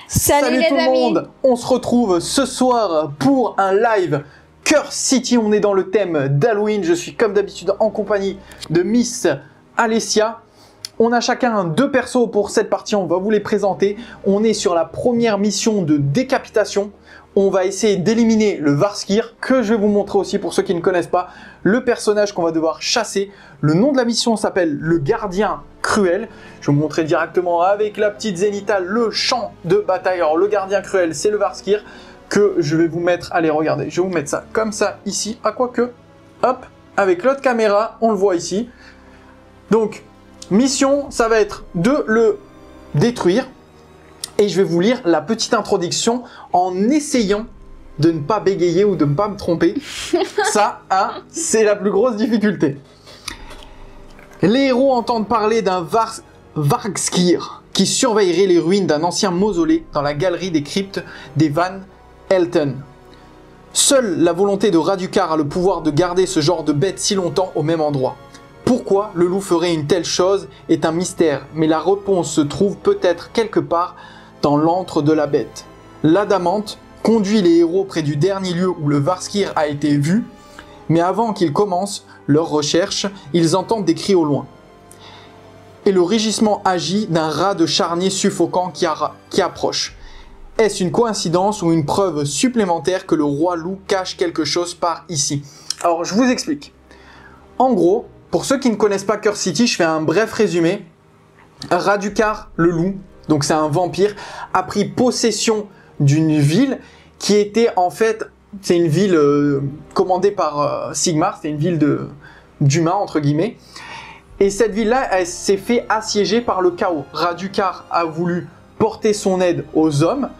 Salut les tout le amis. monde. On se retrouve ce soir pour un live Curse City. On est dans le thème d'Halloween. Je suis comme d'habitude en compagnie de Miss Alessia. On a chacun deux persos pour cette partie, on va vous les présenter. On est sur la première mission de décapitation. On va essayer d'éliminer le Varskir, que je vais vous montrer aussi pour ceux qui ne connaissent pas, le personnage qu'on va devoir chasser. Le nom de la mission s'appelle le Gardien Cruel. Je vais vous montrer directement avec la petite zénithale le champ de bataille. Alors le Gardien Cruel, c'est le Varskir que je vais vous mettre. Allez, regardez, je vais vous mettre ça comme ça ici. Ah, quoique, hop, avec l'autre caméra, on le voit ici. Donc, mission, ça va être de le détruire. Et je vais vous lire la petite introduction en essayant de ne pas bégayer ou de ne pas me tromper. Ça, hein, c'est la plus grosse difficulté. Les héros entendent parler d'un Varskir qui surveillerait les ruines d'un ancien mausolée dans la galerie des cryptes des Van Elten. Seule la volonté de Radukar a le pouvoir de garder ce genre de bête si longtemps au même endroit. Pourquoi le loup ferait une telle chose est un mystère, mais la réponse se trouve peut-être quelque part dans l'antre de la bête. L'Adamante conduit les héros près du dernier lieu où le Varskir a été vu, mais avant qu'ils commencent leur recherche, ils entendent des cris au loin. Et le rugissement agit d'un rat de charnier suffocant qui approche. Est-ce une coïncidence ou une preuve supplémentaire que le roi loup cache quelque chose par ici? Alors je vous explique. En gros, pour ceux qui ne connaissent pas Curse City, je fais un bref résumé. Radukar, le loup, donc c'est un vampire, a pris possession d'une ville qui était en fait, c'est une ville commandée par Sigmar, c'est une ville d'humains entre guillemets. Et cette ville-là, elle s'est fait assiéger par le chaos. Radukar a voulu porter son aide aux hommes,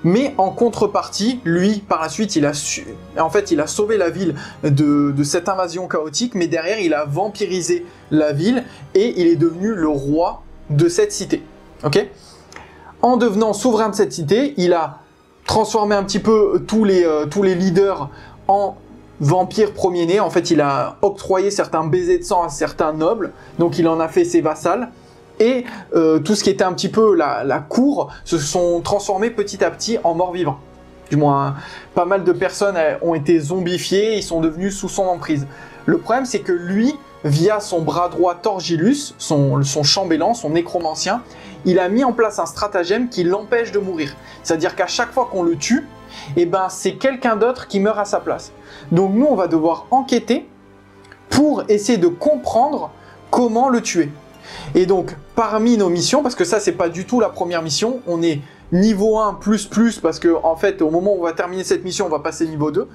mais en contrepartie, lui, par la suite, il a sauvé la ville de cette invasion chaotique, mais derrière, il a vampirisé la ville et il est devenu le roi de cette cité. Ok ? En devenant souverain de cette cité, il a transformé un petit peu tous les leaders en vampires premiers-nés. En fait, il a octroyé certains baisers de sang à certains nobles, donc il en a fait ses vassals. Et tout ce qui était un petit peu la cour se sont transformés petit à petit en morts-vivants. Du moins, pas mal de personnes ont été zombifiées, ils sont devenus sous son emprise. Le problème, c'est que lui, via son bras droit Torgilus, son chambellan, son nécromancien, il a mis en place un stratagème qui l'empêche de mourir. C'est-à-dire qu'à chaque fois qu'on le tue, eh ben, c'est quelqu'un d'autre qui meurt à sa place. Donc nous, on va devoir enquêter pour essayer de comprendre comment le tuer. Et donc, parmi nos missions, parce que ça, c'est pas du tout la première mission, on est niveau 1++, parce que en fait, au moment où on va terminer cette mission, on va passer niveau 2.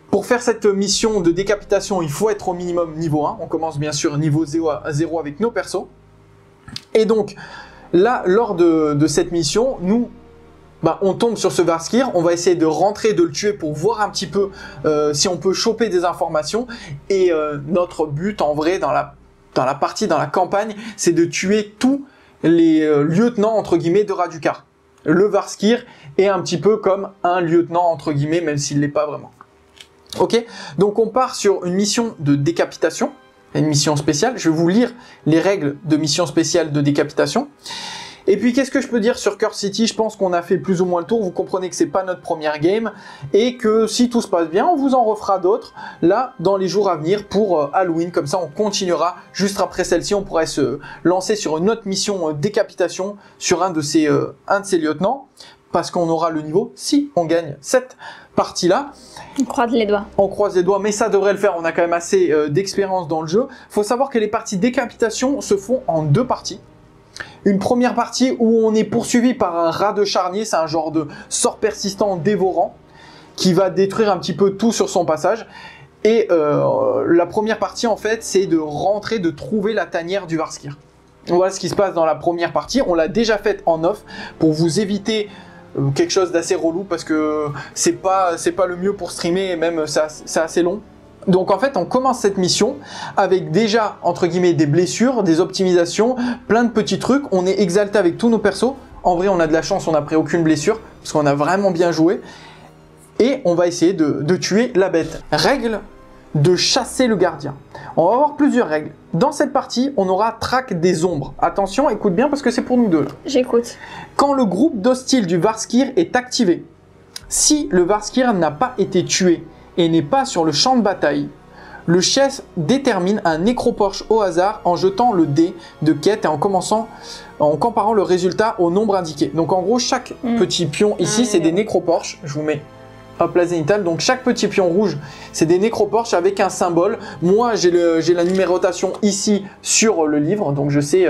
Pour faire cette mission de décapitation, il faut être au minimum niveau 1. On commence bien sûr niveau 0 avec nos persos. Et donc, là, lors de cette mission, nous, on tombe sur ce Varskir, on va essayer de rentrer, de le tuer pour voir un petit peu si on peut choper des informations. Et notre but, en vrai, dans la campagne, c'est de tuer tous les lieutenants, entre guillemets, de Radukar. Le Varskir est un petit peu comme un lieutenant, entre guillemets, même s'il ne l'est pas vraiment. Ok, donc on part sur une mission de décapitation, une mission spéciale. Je vais vous lire les règles de mission spéciale de décapitation. Et puis qu'est-ce que je peux dire sur Curse City? Je pense qu'on a fait plus ou moins le tour. Vous comprenez que c'est pas notre première game et que si tout se passe bien, on vous en refera d'autres là dans les jours à venir pour Halloween. Comme ça, on continuera. Juste après celle-ci, on pourrait se lancer sur une autre mission décapitation sur un de ces lieutenants parce qu'on aura le niveau si on gagne cette partie-là. On croise les doigts. On croise les doigts, mais ça devrait le faire. On a quand même assez d'expérience dans le jeu. Il faut savoir que les parties décapitation se font en deux parties. Une première partie où on est poursuivi par un rat de charnier, c'est un genre de sort persistant dévorant qui va détruire un petit peu tout sur son passage. Et la première partie, en fait, c'est de rentrer, de trouver la tanière du Varskir. Voilà ce qui se passe dans la première partie. On l'a déjà faite en off pour vous éviter quelque chose d'assez relou parce que c'est pas le mieux pour streamer et même c'est assez long. Donc en fait, on commence cette mission avec déjà, entre guillemets, des blessures, des optimisations, plein de petits trucs. On est exalté avec tous nos persos. En vrai, on a de la chance, on n'a pris aucune blessure parce qu'on a vraiment bien joué. Et on va essayer de tuer la bête. Règle de chasser le gardien. On va avoir plusieurs règles. Dans cette partie, on aura traque des ombres. Attention, écoute bien parce que c'est pour nous deux. J'écoute. Quand le groupe d'hostiles du Varskir est activé, si le Varskir n'a pas été tué et n'est pas sur le champ de bataille, le chef détermine un nécroporche au hasard en jetant le dé de quête et en comparant le résultat au nombre indiqué. Donc en gros, chaque petit pion ici, c'est des nécroporches. Je vous mets hop la zénithale. Donc chaque petit pion rouge, c'est des nécroporches avec un symbole. Moi, j'ai la numérotation ici sur le livre, donc je sais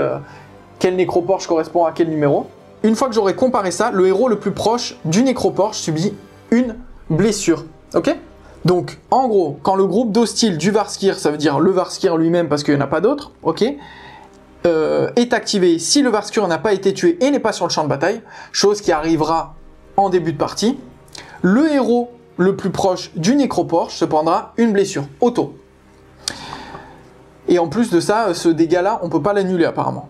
quel nécroporche correspond à quel numéro. Une fois que j'aurai comparé ça, le héros le plus proche du nécroporche subit une blessure. Ok ? Donc, en gros, quand le groupe d'hostiles du Varskir, ça veut dire le Varskir lui-même parce qu'il n'y en a pas d'autre, ok, est activé si le Varskir n'a pas été tué et n'est pas sur le champ de bataille, chose qui arrivera en début de partie, le héros le plus proche du nécroporche se prendra une blessure auto. Et en plus de ça, ce dégât-là, on ne peut pas l'annuler apparemment.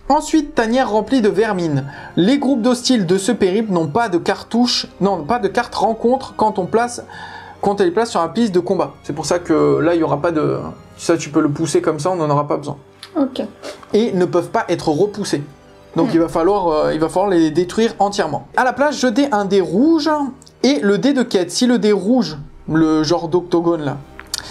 Ensuite, tanière remplie de vermine. Les groupes d'hostiles de ce périple n'ont pas de cartouches, non, pas de carte rencontre quand on les place sur la piste de combat. C'est pour ça que là, il n'y aura pas de... Ça, tu peux le pousser comme ça, on n'en aura pas besoin. Ok. Et ne peuvent pas être repoussés. Donc il va falloir les détruire entièrement. À la place, jetez un dé rouge et le dé de quête. Si le dé rouge, le genre d'octogone là,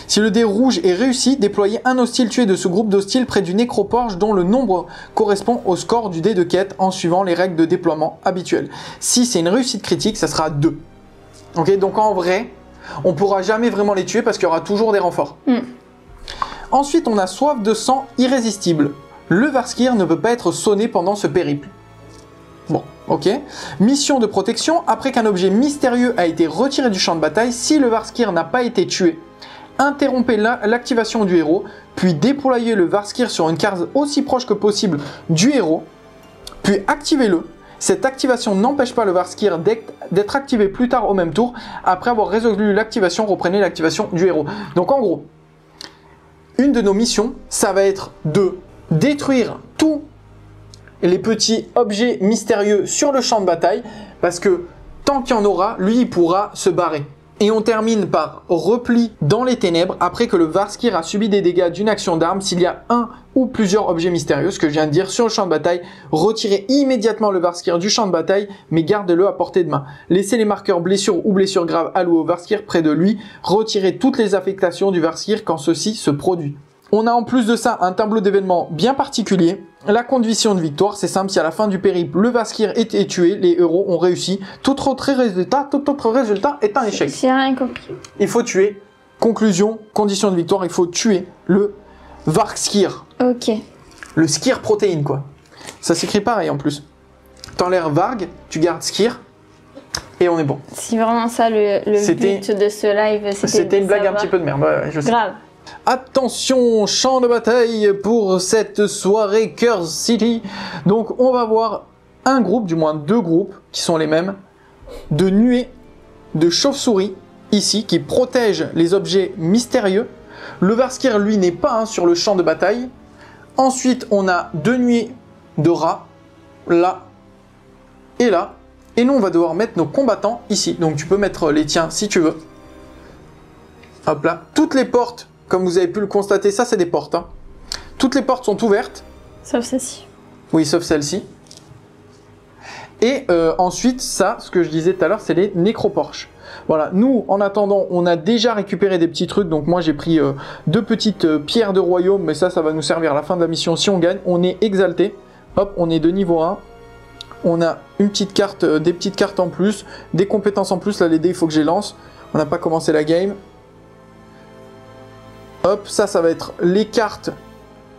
si le dé rouge est réussi, déployez un hostile tué de ce groupe d'hostiles près du nécroporche dont le nombre correspond au score du dé de quête en suivant les règles de déploiement habituelles. Si c'est une réussite critique, ça sera 2. Ok, donc en vrai, on ne pourra jamais vraiment les tuer parce qu'il y aura toujours des renforts. Ensuite, on a soif de sang irrésistible. Le Varskir ne peut pas être sonné pendant ce périple. Bon, ok. Mission de protection, après qu'un objet mystérieux a été retiré du champ de bataille, si le Varskir n'a pas été tué, interrompez l'activation du héros, puis déployez le Varskir sur une case aussi proche que possible du héros, puis activez-le. Cette activation n'empêche pas le Varskir d'être activé plus tard au même tour. Après avoir résolu l'activation, reprenez l'activation du héros. Donc en gros, une de nos missions, ça va être de détruire tous les petits objets mystérieux sur le champ de bataille, parce que tant qu'il y en aura, lui, il pourra se barrer. Et on termine par repli dans les ténèbres après que le Varskir a subi des dégâts d'une action d'arme. S'il y a un ou plusieurs objets mystérieux, ce que je viens de dire, sur le champ de bataille, retirez immédiatement le Varskir du champ de bataille, mais gardez-le à portée de main. Laissez les marqueurs blessures ou blessures graves alloués au Varskir près de lui. Retirez toutes les affectations du Varskir quand ceci se produit. On a en plus de ça un tableau d'événements bien particulier. La condition de victoire, c'est simple, si à la fin du périple, le Varskir est tué, les héros ont réussi. Tout autre résultat est un échec. J'ai rien compris. Il faut tuer. Conclusion, condition de victoire, il faut tuer le Varskir. Ok. Le Skir protéine, quoi. Ça s'écrit pareil en plus. T'enlèves Varg, tu gardes Skir, et on est bon. C'est vraiment ça le but de ce live. C'était une blague un petit peu de merde, ouais, je sais. Grave. Attention, champ de bataille pour cette soirée Curse City. Donc on va voir un groupe, du moins 2 groupes, qui sont les mêmes, de nuées de chauves-souris, ici, qui protègent les objets mystérieux. Le Varskir, lui, n'est pas sur le champ de bataille. Ensuite, on a 2 nuées de rats, là et là. Et nous, on va devoir mettre nos combattants ici. Donc tu peux mettre les tiens si tu veux. Hop là. Toutes les portes, comme vous avez pu le constater, ça c'est des portes. Hein. Toutes les portes sont ouvertes. Sauf celle-ci. Oui, sauf celle-ci. Et ensuite, ça, ce que je disais tout à l'heure, c'est les nécroporches. Voilà, nous, en attendant, on a déjà récupéré des petits trucs. Donc moi, j'ai pris 2 petites pierres de royaume. Mais ça va nous servir à la fin de la mission. Si on gagne, on est exalté. Hop, on est de niveau 1. On a une petite carte, des petites cartes en plus. Des compétences en plus. Là, les dés, il faut que je les lance. On n'a pas commencé la game. Hop, ça va être les cartes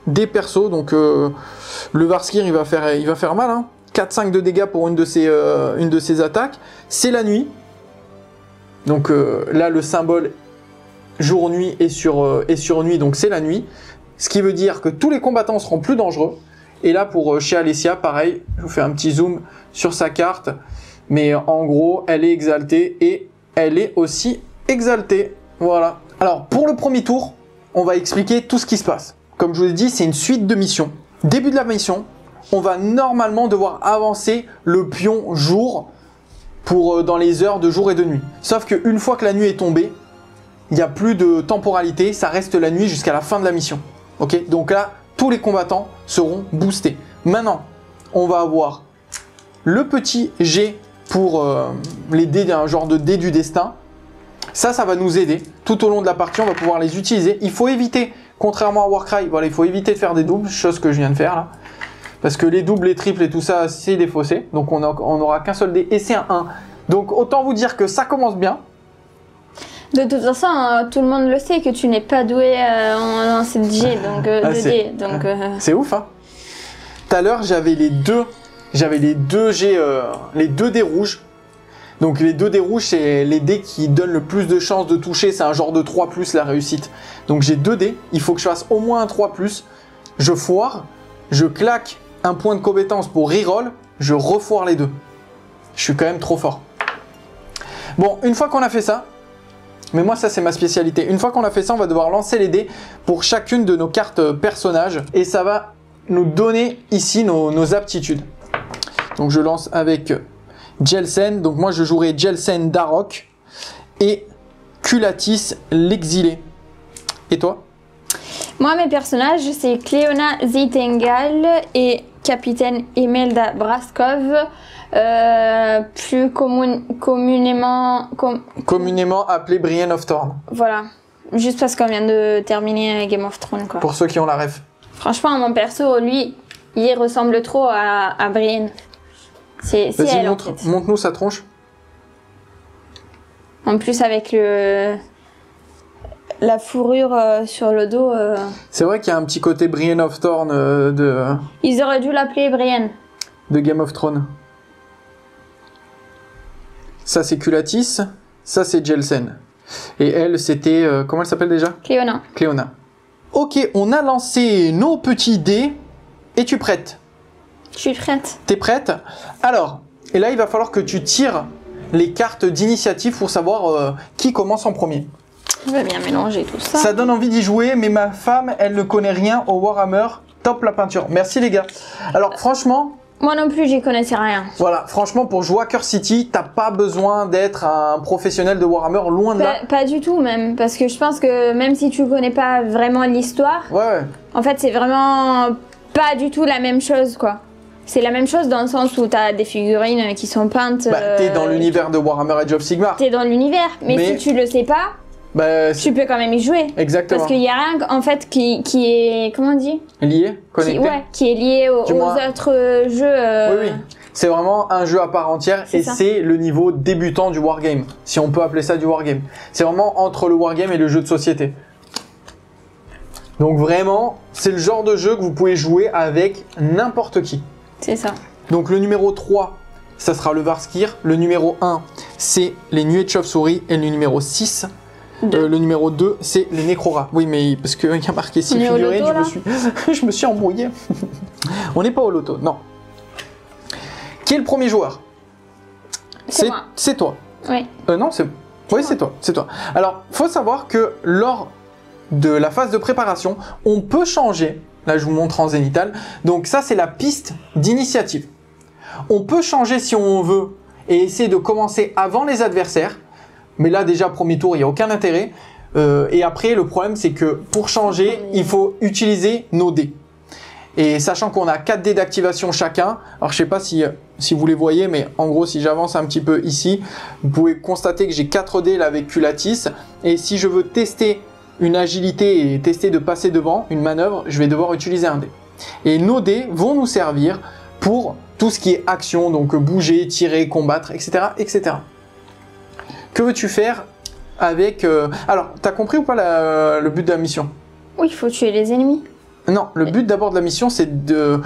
des persos. Donc le Varskir, il va faire mal. Hein. 4-5 de dégâts pour une de ses attaques. C'est la nuit. Donc là, le symbole jour-nuit est sur nuit, donc c'est la nuit. Ce qui veut dire que tous les combattants seront plus dangereux. Et là, pour chez Alessia, pareil, je vous fais un petit zoom sur sa carte. Mais en gros, elle est exaltée et elle est aussi exaltée. Voilà. Alors, pour le premier tour, on va expliquer tout ce qui se passe. Comme je vous l'ai dit, c'est une suite de missions. Début de la mission, on va normalement devoir avancer le pion jour dans les heures de jour et de nuit. Sauf qu'une fois que la nuit est tombée, il n'y a plus de temporalité, ça reste la nuit jusqu'à la fin de la mission. Ok, donc là, tous les combattants seront boostés. Maintenant, on va avoir le petit G pour les dés, un genre de dés du destin. Ça va nous aider. Tout au long de la partie, on va pouvoir les utiliser. Il faut éviter, contrairement à Warcry, voilà, il faut éviter de faire des doubles, chose que je viens de faire là. Parce que les doubles, les triples et tout ça, c'est défaussé. Donc on n'aura qu'un seul dé et c'est un 1. Donc autant vous dire que ça commence bien. De toute façon, tout le monde le sait que tu n'es pas doué en cette G, donc 2D. C'est ouf, hein. Tout à l'heure, j'avais les deux G, les 2 dés rouges. Donc les 2 dés rouges, c'est les dés qui donnent le plus de chances de toucher. C'est un genre de 3+ la réussite. Donc j'ai 2 dés, il faut que je fasse au moins un 3+. Je foire, je claque un point de compétence pour reroll, je refoire les 2. Je suis quand même trop fort. Bon, une fois qu'on a fait ça, mais moi ça c'est ma spécialité. Une fois qu'on a fait ça, on va devoir lancer les dés pour chacune de nos cartes personnages. Et ça va nous donner ici nos aptitudes. Donc je lance avec Jelsen. Donc moi je jouerai Jelsen Darok et Culatis l'exilé. Et toi? Moi mes personnages c'est Cléona Zitengal et Capitaine Imelda Braskov. Plus communément appelé Brienne of Thorn. Voilà, juste parce qu'on vient de terminer Game of Thrones quoi. Pour ceux qui ont la ref. Franchement mon perso lui il ressemble trop à Brienne. C'est elle en fait. Montre-nous sa tronche. En plus avec la fourrure sur le dos. C'est vrai qu'il y a un petit côté Brienne of Thorn Ils auraient dû l'appeler Brienne. De Game of Thrones. Ça c'est Culatis, ça c'est Jelsen. Et elle c'était, comment elle s'appelle déjà? Cléona. Cléona. Ok, on a lancé nos petits dés. Es-tu prête? Je suis prête. T'es prête? Alors, et là il va falloir que tu tires les cartes d'initiative pour savoir qui commence en premier. Je vais bien mélanger tout ça. Ça donne envie d'y jouer, mais ma femme, elle ne connaît rien au Warhammer. Top la peinture. Merci les gars. Alors franchement... Moi non plus, j'y connaissais rien. Voilà, franchement, pour jouer à Curse City, t'as pas besoin d'être un professionnel de Warhammer, loin de là. Pas du tout même, parce que je pense que même si tu connais pas vraiment l'histoire, en fait c'est vraiment pas du tout la même chose quoi. C'est la même chose dans le sens où t'as des figurines qui sont peintes... t'es dans l'univers de Warhammer Age of Sigmar. T'es dans l'univers, mais si tu le sais pas... tu peux quand même y jouer. Exactement. Parce qu'il y a rien en fait qui est, comment on dit? Lié, connecté. Qui est lié aux autres jeux. Oui. C'est vraiment un jeu à part entière et c'est le niveau débutant du wargame, si on peut appeler ça du wargame. C'est vraiment entre le wargame et le jeu de société. Donc vraiment, c'est le genre de jeu que vous pouvez jouer avec n'importe qui. C'est ça. Donc le numéro 3, ça sera le Varskir. Le numéro 1, c'est les Nuées de Chauve-souris. Et le numéro 6... le numéro 2, c'est les Necrora. Oui, mais parce qu'il y a marqué 6 figurines, je me suis embrouillé. On n'est pas au loto, non. Qui est le premier joueur? C'est toi. Oui. Non, c'est... Oui, c'est toi. C'est toi. Alors, faut savoir que lors de la phase de préparation, on peut changer. Là, je vous montre en zénithal. Donc ça, c'est la piste d'initiative. On peut changer si on veut et essayer de commencer avant les adversaires. Mais là, déjà, premier tour, il n'y a aucun intérêt. Et après, le problème, c'est que pour changer, il faut utiliser nos dés. Et sachant qu'on a 4 dés d'activation chacun, alors je sais pas si vous les voyez, mais en gros, si j'avance un petit peu ici, vous pouvez constater que j'ai 4 dés là avec Culatis. Et si je veux tester une agilité et tester de passer devant une manœuvre, je vais devoir utiliser un dé. Et nos dés vont nous servir pour tout ce qui est action, donc bouger, tirer, combattre, etc. etc. Que veux-tu faire avec... Alors, t'as compris ou pas le but de la mission? Oui, il faut tuer les ennemis. Non, le but d'abord de la mission, c'est de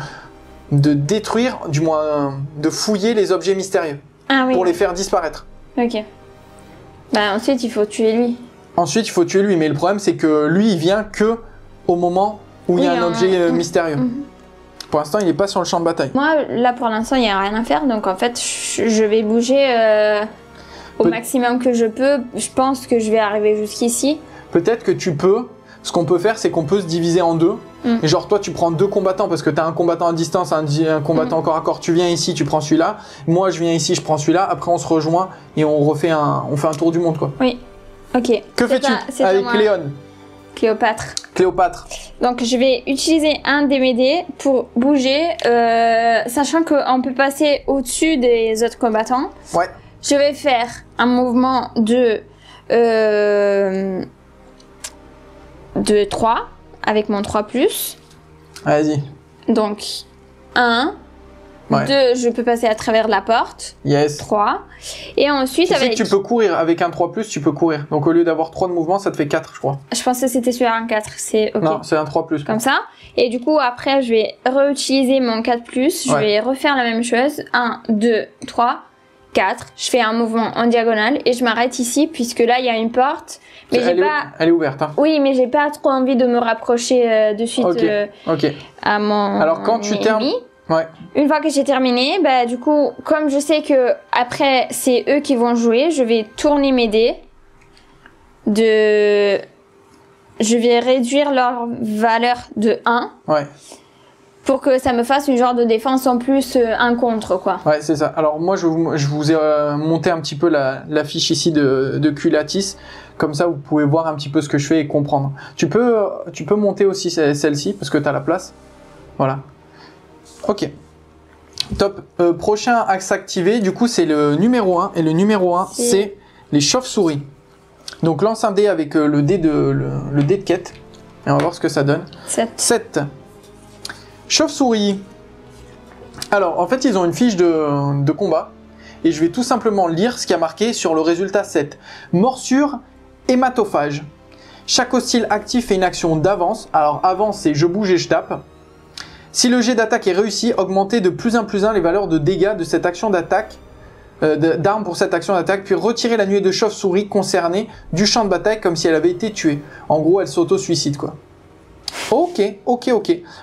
détruire, du moins de fouiller les objets mystérieux. Ah oui. Pour les faire disparaître. Ok. Bah ensuite, il faut tuer lui. Ensuite, il faut tuer lui, mais le problème, c'est que lui, il vient que au moment où il y a un objet mystérieux. Pour l'instant, il n'est pas sur le champ de bataille. Moi, là, pour l'instant, il n'y a rien à faire, donc en fait, je vais bouger au maximum que je peux. Je pense que je vais arriver jusqu'ici. Peut-être que tu peux... Ce qu'on peut faire, c'est qu'on peut se diviser en deux. Et genre, toi, tu prends 2 combattants parce que tu as un combattant à distance, un combattant corps à corps. Tu viens ici, tu prends celui-là. Moi, je viens ici, je prends celui-là. Après, on se rejoint et on fait un tour du monde, quoi. Oui. Ok. Que fais-tu avec Cléon? Cléopâtre. Cléopâtre. Donc je vais utiliser un de mes dés pour bouger, sachant qu'on peut passer au-dessus des autres combattants. Ouais. Je vais faire un mouvement de 3 avec mon 3+. Vas-y. Donc 1, ouais. 2, je peux passer à travers la porte. Yes. 3. Et ensuite tu sais que tu peux courir avec un 3+, tu peux courir. Donc au lieu d'avoir 3 de mouvement, ça te fait 4, je crois. Je pensais que c'était sur un 4, c'est ok. Non, c'est un 3+. Comme ça. Et du coup, après, je vais réutiliser mon 4+, je vais refaire la même chose. 1, 2, 3, 4. Je fais un mouvement en diagonale et je m'arrête ici puisque là, il y a une porte. Mais elle est ouverte. Hein. Oui, mais j'ai pas trop envie de me rapprocher de suite à mon Alors quand tu termines... Ouais. Une fois que j'ai terminé, bah, du coup, comme je sais que après c'est eux qui vont jouer, je vais tourner mes dés. Je vais réduire leur valeur de 1. Ouais. Pour que ça me fasse une genre de défense en plus, un contre, quoi. Ouais, c'est ça. Alors moi, je vous ai monté un petit peu la fiche ici de Culatis. Comme ça, vous pouvez voir un petit peu ce que je fais et comprendre. Tu peux monter aussi celle-ci parce que tu as la place. Voilà. Ok. Top. Prochain axe activé, du coup, c'est le numéro 1. Et le numéro 1, c'est les chauves-souris. Donc, lance un dé avec le dé de quête. Et on va voir ce que ça donne. 7. Chauve-souris. Alors, en fait, ils ont une fiche de combat. Et je vais tout simplement lire ce qui a marqué sur le résultat 7. Morsure, hématophage. Chaque hostile actif fait une action d'avance. Alors, avance, c'est je bouge et je tape. Si le jet d'attaque est réussi, augmentez de plus 1 les valeurs de dégâts de cette action d'attaque, d'armes pour cette action d'attaque, puis retirez la nuée de chauve-souris concernée du champ de bataille comme si elle avait été tuée. En gros, elle s'auto-suicide, quoi. Ok.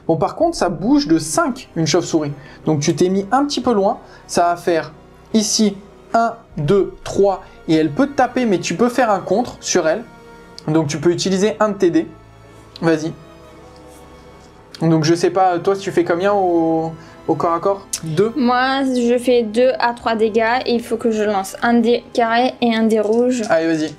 Bon, par contre, ça bouge de 5, une chauve-souris. Donc, tu t'es mis un petit peu loin. Ça va faire ici 1, 2, 3, et elle peut te taper, mais tu peux faire un contre sur elle. Donc, tu peux utiliser un de tes dés. Vas-y. Donc je sais pas, toi tu fais combien au corps à corps? 2? Moi je fais 2 à 3 dégâts et il faut que je lance un dé carré et un dé rouge. Allez vas-y.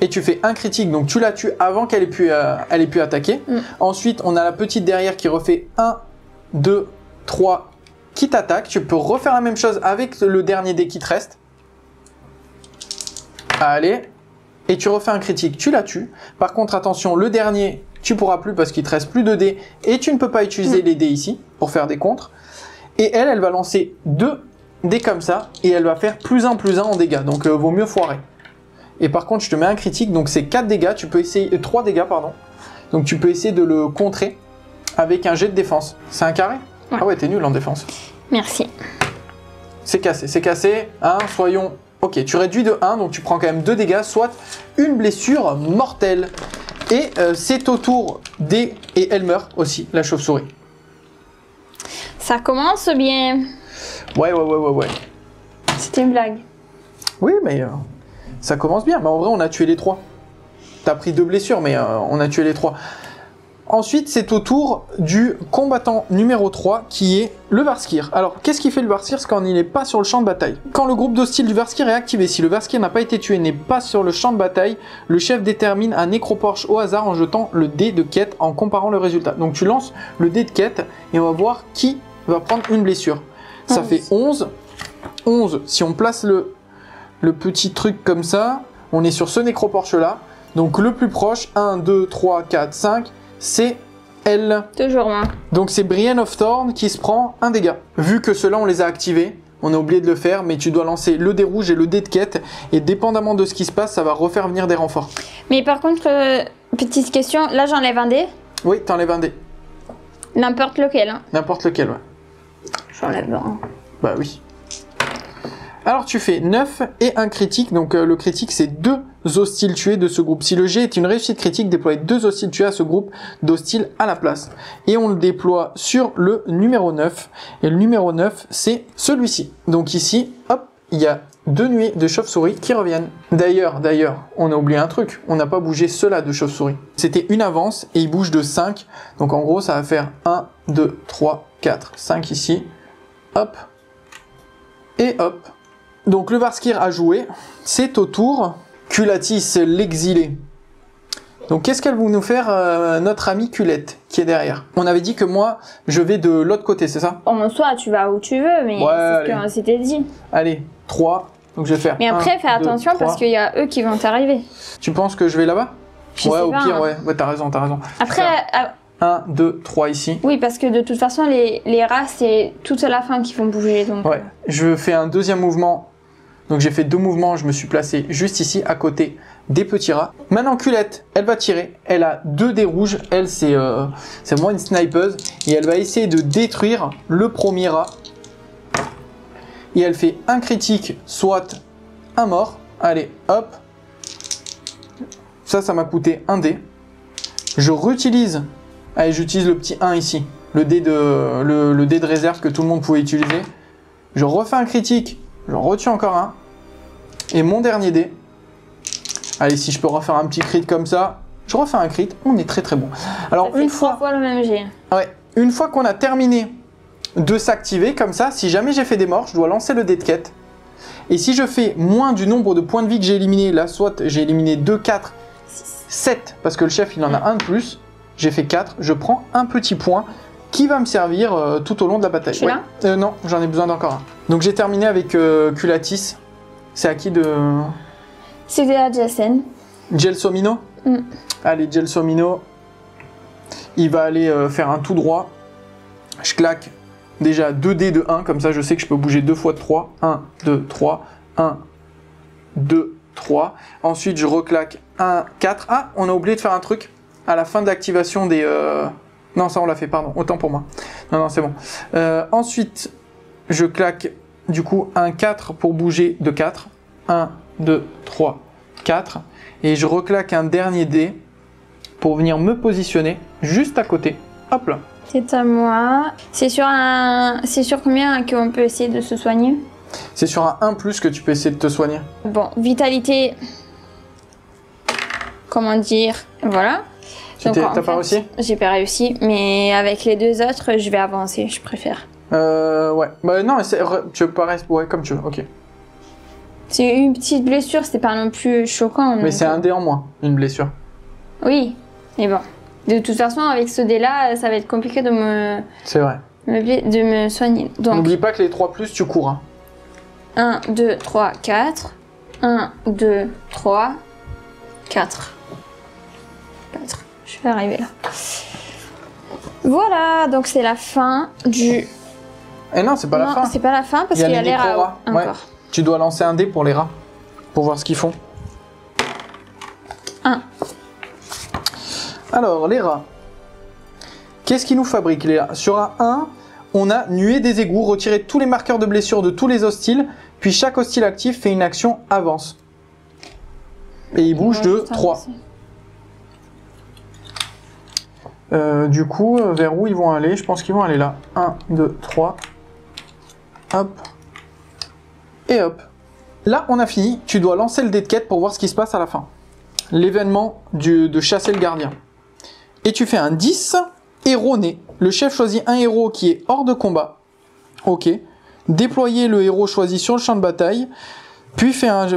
Et tu fais un critique, donc tu la tues avant qu'elle ait pu attaquer. Ensuite on a la petite derrière qui refait 1, 2, 3 qui t'attaque. Tu peux refaire la même chose avec le dernier dé qui te reste. Allez. Et tu refais un critique, tu la tues. Par contre attention, le dernier... Tu pourras plus parce qu'il te reste plus de dés et tu ne peux pas utiliser les dés ici pour faire des contres. Et elle va lancer 2 dés comme ça et elle va faire plus 1 en dégâts. Donc vaut mieux foirer. Et par contre, je te mets un critique, donc c'est 4 dégâts. Tu peux essayer 3 dégâts, pardon. Donc tu peux essayer de le contrer avec un jet de défense. C'est un carré? Ah ouais, t'es nul en défense. Merci. C'est cassé. Hein, soyons... Ok, tu réduis de 1, donc tu prends quand même 2 dégâts, soit une blessure mortelle. Et c'est au tour et elle meurt aussi, la chauve-souris. Ça commence bien. Ouais. C'était une blague. Oui, mais ça commence bien. Mais en vrai, on a tué les 3. T'as pris 2 blessures, mais on a tué les 3. Ensuite, c'est au tour du combattant numéro 3 qui est le Varskir. Alors, qu'est-ce qui fait le Varskir quand il n'est pas sur le champ de bataille? Quand le groupe d'hostiles du Varskir est activé, si le Varskir n'a pas été tué et n'est pas sur le champ de bataille, le chef détermine un nécroporche au hasard en jetant le dé de quête en comparant le résultat. Donc tu lances le dé de quête et on va voir qui va prendre une blessure. Ça fait 11. 11, si on place le petit truc comme ça, on est sur ce nécroporche là. Donc le plus proche, 1, 2, 3, 4, 5... c'est elle. Toujours moi. Donc c'est Brienne of Thorn qui se prend un dégât. Vu que ceux-là on les a activés, on a oublié de le faire, mais tu dois lancer le dé rouge et le dé de quête, et dépendamment de ce qui se passe, ça va refaire venir des renforts. Mais par contre, petite question, là j'enlève un dé? Oui, t'enlèves un dé. N'importe lequel, hein? N'importe lequel, ouais. J'enlève un. Bah oui. Alors tu fais 9 et un critique, donc le critique c'est 2 hostiles tués de ce groupe. Si le jet est une réussite critique, déployez 2 hostiles tués à ce groupe d'hostiles à la place. Et on le déploie sur le numéro 9, et le numéro 9 c'est celui-ci. Donc ici, hop, il y a 2 nuées de chauves-souris qui reviennent. D'ailleurs, on a oublié un truc, on n'a pas bougé ceux-là de chauves-souris. C'était une avance et il bouge de 5, donc en gros ça va faire 1, 2, 3, 4, 5 ici, hop, et hop. Donc le Varskir a joué, c'est au tour Culatis, l'exilé. Donc qu'est-ce qu'elle va nous faire notre amie Culette qui est derrière? On avait dit que moi je vais de l'autre côté, c'est ça? En soi tu vas où tu veux, mais c'est ce qu'on s'était dit. Allez, 3, donc je vais faire. Mais après fais attention parce qu'il y a eux qui vont t'arriver. Tu penses que je vais là-bas? Ouais, au pire, ouais, t'as raison, t'as raison. Après... 1, 2, 3 ici. Oui, parce que de toute façon les rats c'est toute la fin qui vont bouger. Donc... Ouais, je fais un deuxième mouvement. Donc j'ai fait 2 mouvements, je me suis placé juste ici à côté des petits rats. Maintenant Culette, elle va tirer, elle a 2 dés rouges, elle c'est vraiment une snipeuse et elle va essayer de détruire le premier rat. Et elle fait un critique, soit un mort. Allez, hop. Ça m'a coûté 1 dé. Je réutilise, allez j'utilise le petit 1 ici, le dé de réserve que tout le monde pouvait utiliser. Je refais un critique, je retue encore un. Et mon dernier dé. Allez, si je peux refaire un petit crit comme ça, je refais un crit, on est très très bon. Alors une fois le même jet. Ouais, une fois qu'on a terminé de s'activer comme ça, si jamais j'ai fait des morts, je dois lancer le dé de quête. Et si je fais moins du nombre de points de vie que j'ai éliminé, là soit j'ai éliminé 2, 4, 7, parce que le chef il en a un de plus, j'ai fait 4, je prends un petit point qui va me servir tout au long de la bataille. Là non, j'en ai besoin d'encore un. Donc j'ai terminé avec Culatis. C'est à qui de... C'était à Jason. Gelsomino. Allez, Gelsomino. Il va aller faire un tout droit. Je claque déjà 2 dés de 1, comme ça je sais que je peux bouger 2 fois de 3. 1, 2, 3. 1, 2, 3. Ensuite je reclaque 1, 4. Ah, on a oublié de faire un truc. À la fin de l'activation des... Non, ça on l'a fait, pardon. Autant pour moi. Non, c'est bon. Ensuite, je claque... Du coup, un 4 pour bouger de 4. 1, 2, 3, 4. Et je reclaque un dernier dé pour venir me positionner juste à côté. Hop là. C'est à moi. C'est sur combien qu'on peut essayer de se soigner? C'est sur un 1+ que tu peux essayer de te soigner. Bon, vitalité. Comment dire? Voilà. T'as pas réussi? J'ai pas réussi, mais avec les 2 autres, je vais avancer, je préfère. Ouais. Bah non, tu peux pas rester... Ouais, comme tu veux, ok. C'est une petite blessure, c'est pas non plus choquant. Mais c'est un dé en moins, une blessure. Oui, mais bon. De toute façon, avec ce dé-là, ça va être compliqué de me... C'est vrai. De me soigner. N'oublie pas que les 3+, tu cours. Hein. 1, 2, 3, 4. 1, 2, 3, 4. 4. Je vais arriver là. Voilà, donc c'est la fin du... Eh non, c'est pas la fin. C'est pas la fin parce qu'il y a les rats encore. Ouais. Tu dois lancer un dé pour les rats, pour voir ce qu'ils font. 1. Alors, les rats. Qu'est-ce qu'ils nous fabriquent, les rats? Sur un 1, on a nuée des égouts, retirer tous les marqueurs de blessure de tous les hostiles, puis chaque hostile actif fait une action avance. Et il bouge de 3. Du coup, vers où ils vont aller? Je pense qu'ils vont aller là. 1, 2, 3. Hop. Et hop. Là, on a fini. Tu dois lancer le dé de quête pour voir ce qui se passe à la fin. L'événement de chasser le gardien. Et tu fais un 10, héros né. Le chef choisit un héros qui est hors de combat. Ok. Déployez le héros choisi sur le champ de bataille. Puis faire un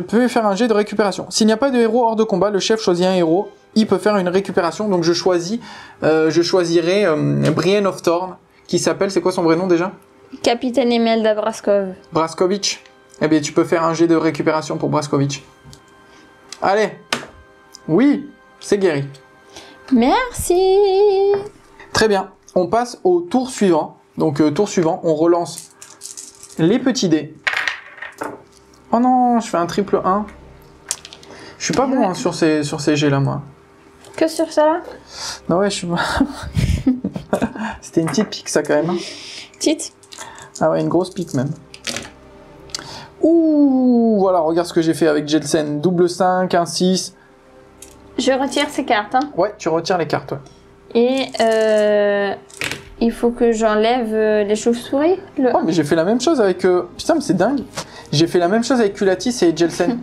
jet de récupération. S'il n'y a pas de héros hors de combat, le chef choisit un héros. Il peut faire une récupération. Donc je choisirai Brienne of Thorn, qui s'appelle, c'est quoi son vrai nom déjà? Capitaine Imelda Braskov. Braskovitch. Eh bien, tu peux faire un jet de récupération pour Braskovitch. Allez. Oui, c'est guéri. Merci. Très bien. On passe au tour suivant. Donc, tour suivant, on relance les petits dés. Oh non, je fais un triple 1. Je suis pas bon hein, sur ces jets là, moi. Que sur ça là? Non, ouais, je suis... C'était une petite pique, ça, quand même. Hein. Petite? Ah ouais, une grosse pique, même. Ouh, voilà, regarde ce que j'ai fait avec Jelsen. Double 5, un 6. Je retire ces cartes. Hein. Ouais, tu retires les cartes. Ouais. Et il faut que j'enlève les chauves-souris. Oh, mais j'ai fait la même chose avec... Putain, mais c'est dingue. J'ai fait la même chose avec Culatis et Jelsen.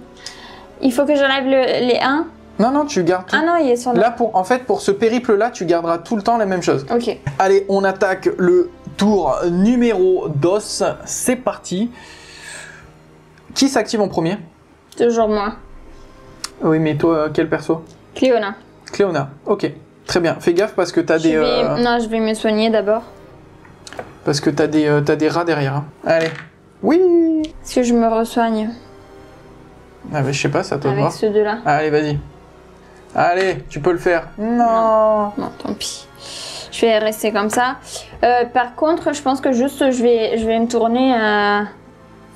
Il faut que j'enlève les 1. Non, non, tu gardes tout. Ah non, ils sont là. Là, en fait, pour ce périple-là, tu garderas tout le temps la même chose. Ok. Allez, on attaque le tour numéro d'os. C'est parti. Qui s'active en premier? Toujours moi. Oui, mais toi, quel perso? Cléona. Cléona, ok. Très bien. Fais gaffe parce que t'as des... Non, je vais me soigner d'abord. Parce que t'as des rats derrière. Hein. Allez. Oui. Est-ce que je me resoigne? Ah mais je sais pas, ça toi de voir. Avec ceux deux-là. Allez, vas-y. Allez, tu peux le faire. Non. Non, tant pis. Je vais rester comme ça. Par contre, je pense que juste je vais me tourner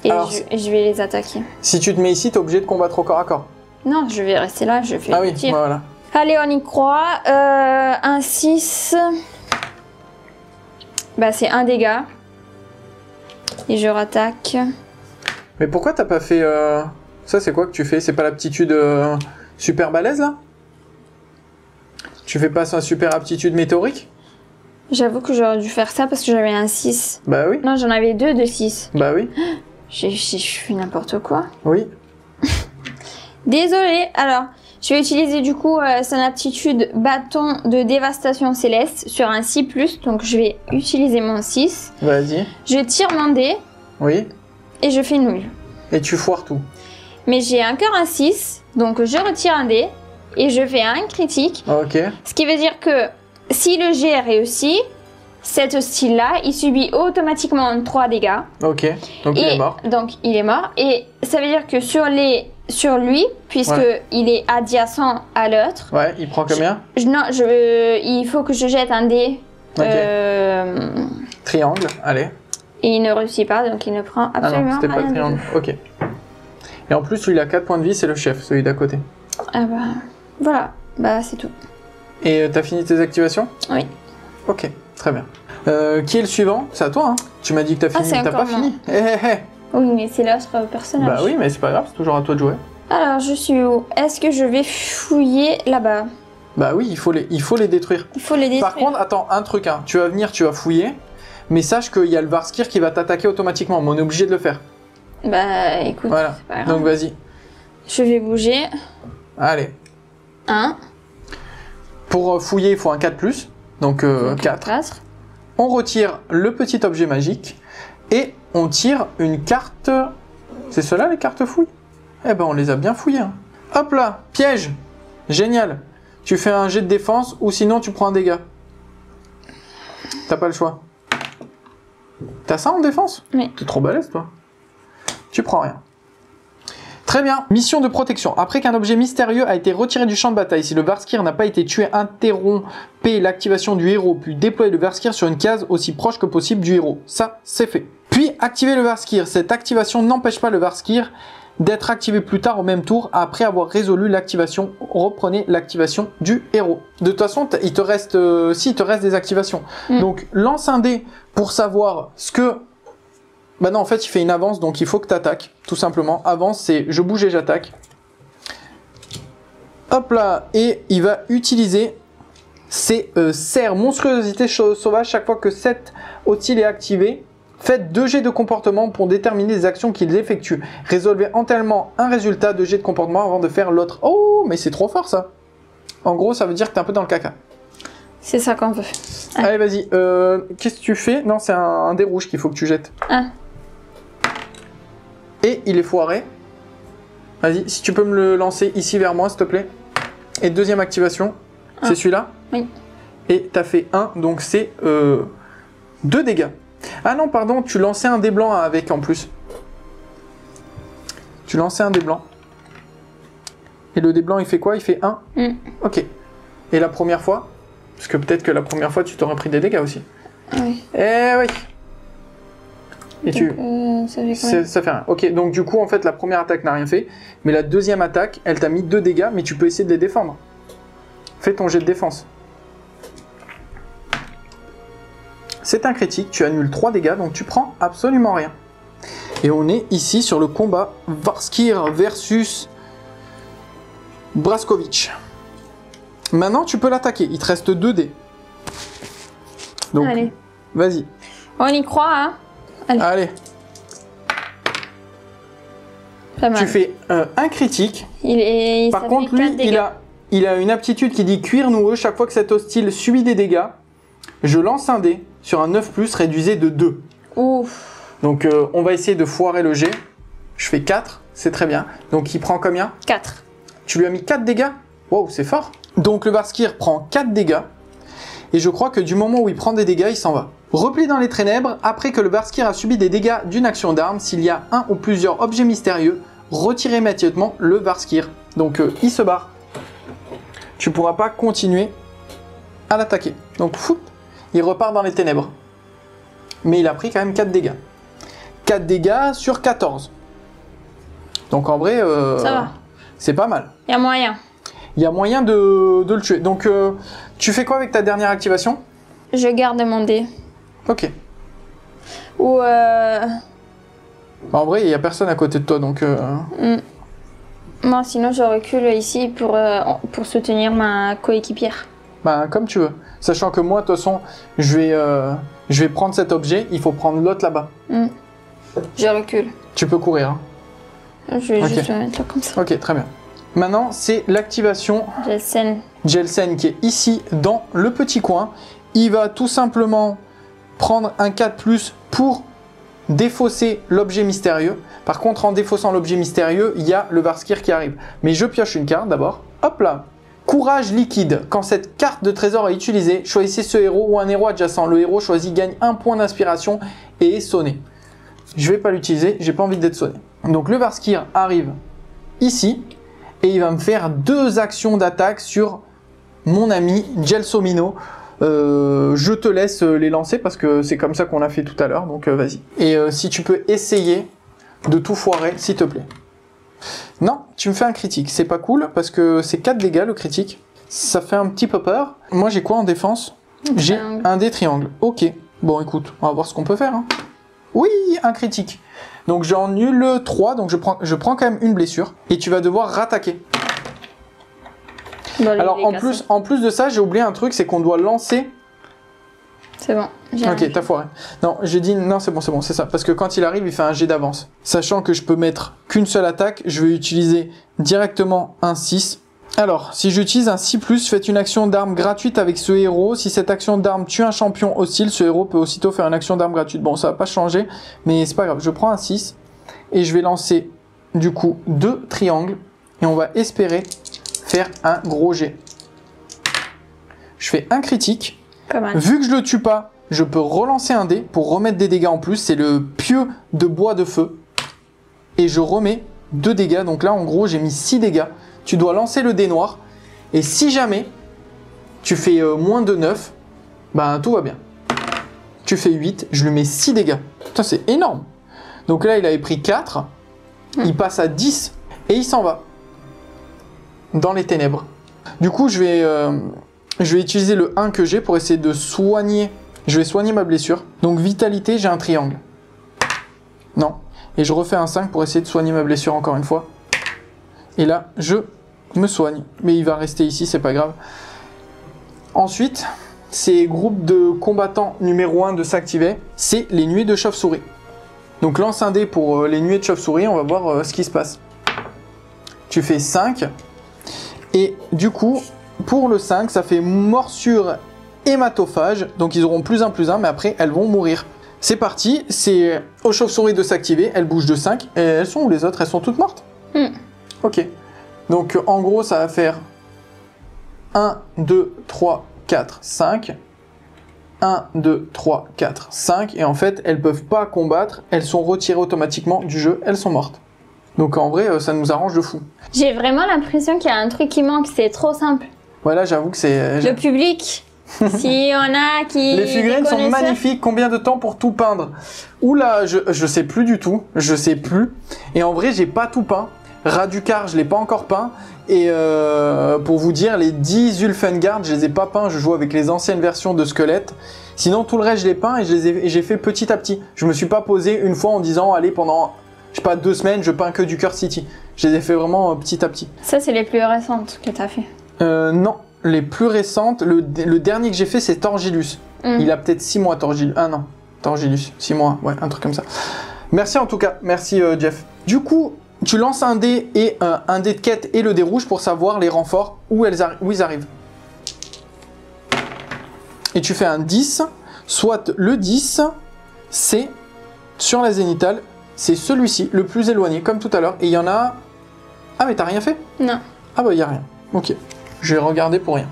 et je vais les attaquer. Si tu te mets ici, t'es obligé de combattre au corps à corps. Non, je vais rester là, je fais le tir. Voilà. Allez, on y croit. Un 6. Bah, c'est un dégât. Et je rattaque. Mais pourquoi t'as pas fait... Ça, c'est quoi que tu fais? C'est pas l'aptitude super balèze, là? Tu fais pas sa super aptitude météorique? J'avoue que j'aurais dû faire ça parce que j'avais un 6. Bah oui. Non, j'en avais 2 de 6. Bah oui. Je fais n'importe quoi. Oui. Désolée. Alors, je vais utiliser du coup son aptitude bâton de dévastation céleste sur un 6+. Donc, je vais utiliser mon 6. Vas-y. Je tire mon dé. Oui. Et je fais nul. Et tu foires tout. Mais j'ai encore un 6. Donc, je retire un dé. Et je fais un critique. Ok. Ce qui veut dire que si le jet réussit, cet hostile-là, il subit automatiquement 3 dégâts. Ok. Donc il est mort. Donc il est mort. Et ça veut dire que sur lui, puisque il est adjacent à l'autre. Ouais, il prend combien? Il faut que je jette un dé. Okay. Triangle, allez. Et il ne réussit pas, donc il ne prend absolument c'était pas rien. le triangle. Ok. Et en plus, lui, il a 4 points de vie, c'est le chef, celui d'à côté. Ah bah, voilà. Bah, c'est tout. Et t'as fini tes activations? Oui. Ok, très bien. Qui est le suivant? C'est à toi, hein? Tu m'as dit que t'as fini, t'as pas fini. Oui, mais c'est l'autre personnage. Bah oui, mais c'est pas grave, c'est toujours à toi de jouer. Alors, je suis où? Est-ce que je vais fouiller là-bas? Bah oui, il faut les détruire. Il faut les détruire. Par contre, attends, un truc, hein. Tu vas venir, tu vas fouiller, mais sache qu'il y a le Varskir qui va t'attaquer automatiquement, mais on est obligé de le faire. Bah écoute, voilà. C'est pas grave. Donc vas-y. Je vais bouger. Allez. 1. Pour fouiller, il faut un 4+, donc 4. On retire le petit objet magique et on tire une carte. C'est cela les cartes fouilles? Eh ben on les a bien fouillées. Hein. Hop là, piège. Génial. Tu fais un jet de défense ou sinon tu prends un dégât. T'as pas le choix. T'as ça en défense? Oui. T'es trop balèze toi. Tu prends rien. Très bien. Mission de protection. Après qu'un objet mystérieux a été retiré du champ de bataille, si le Varskir n'a pas été tué, interrompez l'activation du héros, puis déployez le Varskir sur une case aussi proche que possible du héros. Ça, c'est fait. Puis activez le Varskir. Cette activation n'empêche pas le Varskir d'être activé plus tard au même tour. Après avoir résolu l'activation, reprenez l'activation du héros. De toute façon, il te reste des activations. Donc, lance un dé pour savoir ce que... Bah non, en fait, il fait une avance, donc il faut que tu attaques, tout simplement. Avance, c'est je bouge et j'attaque. Hop là, et il va utiliser ses serres monstruosité sauvage. Chaque fois que cette hostile est activé, faites 2 jets de comportement pour déterminer les actions qu'il effectue. Résolvez entièrement un résultat de jet de comportement avant de faire l'autre. Oh, mais c'est trop fort ça. En gros, ça veut dire que t'es un peu dans le caca. C'est ça qu'on veut. Allez, vas-y. Qu'est-ce que tu fais? Non, c'est un dé rouge qu'il faut que tu jettes. Et il est foiré. Vas-y, si tu peux me le lancer ici vers moi, s'il te plaît. Et deuxième activation, c'est celui-là? Oui. Et t'as fait 1, donc c'est 2 dégâts. Ah non, pardon, tu lançais un dé blanc avec en plus. Tu lançais un dé blanc. Et le dé blanc, il fait quoi? Il fait 1? Ok. Et la première fois? Parce que peut-être que la première fois, tu t'aurais pris des dégâts aussi. Oui. Eh oui. Et donc, ça fait rien. Ok, donc du coup, en fait, la première attaque n'a rien fait. Mais la deuxième attaque, elle t'a mis 2 dégâts, mais tu peux essayer de les défendre. Fais ton jet de défense. C'est un critique, tu annules 3 dégâts, donc tu prends absolument rien. Et on est ici sur le combat Varskir versus Braskovitch. Maintenant, tu peux l'attaquer. Il te reste 2 dés. Donc, allez. Vas-y. On y croit, hein? Allez. Pas mal. Tu fais un critique. Par contre, lui, il a une aptitude qui dit cuir noueux. Chaque fois que cet hostile subit des dégâts, je lance un dé sur un 9+, réduisé de 2. Ouf. Donc, on va essayer de foirer le jet. Je fais 4, c'est très bien. Donc, il prend combien? 4. Tu lui as mis 4 dégâts. Wow, c'est fort. Donc le Varskir prend 4 dégâts. Et je crois que du moment où il prend des dégâts, il s'en va. Repli dans les ténèbres. Après que le Varskir a subi des dégâts d'une action d'arme, s'il y a un ou plusieurs objets mystérieux, retirez immédiatement le Varskir. Donc il se barre. Tu ne pourras pas continuer à l'attaquer. Donc fou, il repart dans les ténèbres. Mais il a pris quand même 4 dégâts. 4 dégâts sur 14. Donc en vrai, ça va. C'est pas mal. Il y a moyen. Il y a moyen de le tuer. Donc tu fais quoi avec ta dernière activation? Je garde mon dé. Ok. Ou En vrai, il n'y a personne à côté de toi, donc... Moi, sinon, je recule ici pour soutenir ma coéquipière. Bah, comme tu veux. Sachant que moi, de toute façon, je vais prendre cet objet, il faut prendre l'autre là-bas. Je recule. Tu peux courir. Hein. Je vais juste me mettre là comme ça. Ok, très bien. Maintenant, c'est l'activation Jelsen qui est ici, dans le petit coin. Il va tout simplement prendre un 4+, pour défausser l'objet mystérieux. Par contre, en défaussant l'objet mystérieux, il y a le Varskir qui arrive. Mais je pioche une carte d'abord. Hop là. Courage liquide. Quand cette carte de trésor est utilisée, choisissez ce héros ou un héros adjacent. Le héros choisi gagne 1 point d'inspiration et est sonné. Je vais pas l'utiliser, j'ai pas envie d'être sonné. Donc le Varskir arrive ici et il va me faire 2 actions d'attaque sur mon ami Gelsomino. Je te laisse les lancer parce que c'est comme ça qu'on l'a fait tout à l'heure, donc vas-y. Et si tu peux essayer de tout foirer, s'il te plaît. Non, tu me fais un critique, c'est pas cool parce que c'est 4 dégâts le critique. Ça fait un petit peu peur. Moi j'ai quoi en défense? J'ai un dé triangle. Ok, bon écoute, on va voir ce qu'on peut faire. Hein. Oui, un critique. Donc j'en nul 3, donc je prends quand même une blessure. Et tu vas devoir rattaquer. Bon, alors en plus de ça, j'ai oublié un truc, c'est qu'on doit lancer... C'est bon. Ok, t'as foiré. Non, j'ai dit non, c'est bon, c'est ça. Parce que quand il arrive, il fait un jet d'avance. Sachant que je peux mettre qu'une seule attaque, je vais utiliser directement un 6. Alors, si j'utilise un 6+, faites une action d'arme gratuite avec ce héros. Si cette action d'arme tue un champion hostile, ce héros peut aussitôt faire une action d'arme gratuite. Bon, ça va pas changer, mais c'est pas grave. Je prends un 6 et je vais lancer du coup 2 triangles et on va espérer faire un gros jet. Je fais un critique. Vu que je le tue pas, je peux relancer un dé pour remettre des dégâts en plus. C'est le pieu de bois de feu. Et je remets 2 dégâts. Donc là, en gros, j'ai mis 6 dégâts. Tu dois lancer le dé noir. Et si jamais tu fais moins de 9, ben tout va bien. Tu fais 8, je lui mets 6 dégâts. Putain, c'est énorme. Donc là, il avait pris 4. Il passe à 10 et il s'en va. Dans les ténèbres. Du coup, je vais utiliser le 1 que j'ai pour essayer de soigner. Je vais soigner ma blessure. Donc vitalité, j'ai un triangle. Non. Et je refais un 5 pour essayer de soigner ma blessure encore une fois. Et là, je me soigne. Mais il va rester ici, c'est pas grave. Ensuite, c'est groupe de combattants numéro 1 de s'activer. C'est les nuées de chauve-souris. Donc lance un dé pour les nuées de chauve-souris. On va voir ce qui se passe. Tu fais 5. Et du coup... Pour le 5, ça fait morsure hématophage. Donc ils auront +1/+1, mais après, elles vont mourir. C'est parti, c'est aux chauves-souris de s'activer. Elles bougent de 5. Et elles sont où les autres? Elles sont toutes mortes? Ok. Donc en gros, ça va faire 1, 2, 3, 4, 5. 1, 2, 3, 4, 5. Et en fait, elles peuvent pas combattre. Elles sont retirées automatiquement du jeu. Elles sont mortes. Donc en vrai, ça nous arrange de fou. J'ai vraiment l'impression qu'il y a un truc qui manque. C'est trop simple. Voilà, j'avoue que c'est... Le public, si on a qui... Les figurines sont magnifiques. Combien de temps pour tout peindre? Oula, je sais plus du tout. Je sais plus. Et en vrai, j'ai pas tout peint. Raducar, je l'ai pas encore peint. Et pour vous dire, les 10 Ulfengard, je les ai pas peints. Je joue avec les anciennes versions de squelettes. Sinon, tout le reste, je les peins et j'ai fait petit à petit. Je me suis pas posé une fois en disant, allez, pendant, je sais pas, 2 semaines, je peins que du Curse City. Je les ai fait vraiment petit à petit. Ça, c'est les plus récentes que tu as fait. Non, les plus récentes, le dernier que j'ai fait, c'est Torgilus. Il a peut-être 6 mois, Torgilus. Ah non, Torgilus, 6 mois, ouais, un truc comme ça. Merci en tout cas, merci Jeff. Du coup, tu lances un dé et un dé de quête et le dé rouge pour savoir les renforts, où ils arrivent. Et tu fais un 10, soit le 10, c'est sur la zénitale, c'est celui-ci, le plus éloigné, comme tout à l'heure. Et il y en a... Ah mais t'as rien fait? Non. Ah bah il n'y a rien. Ok. Je vais regarder pour rien.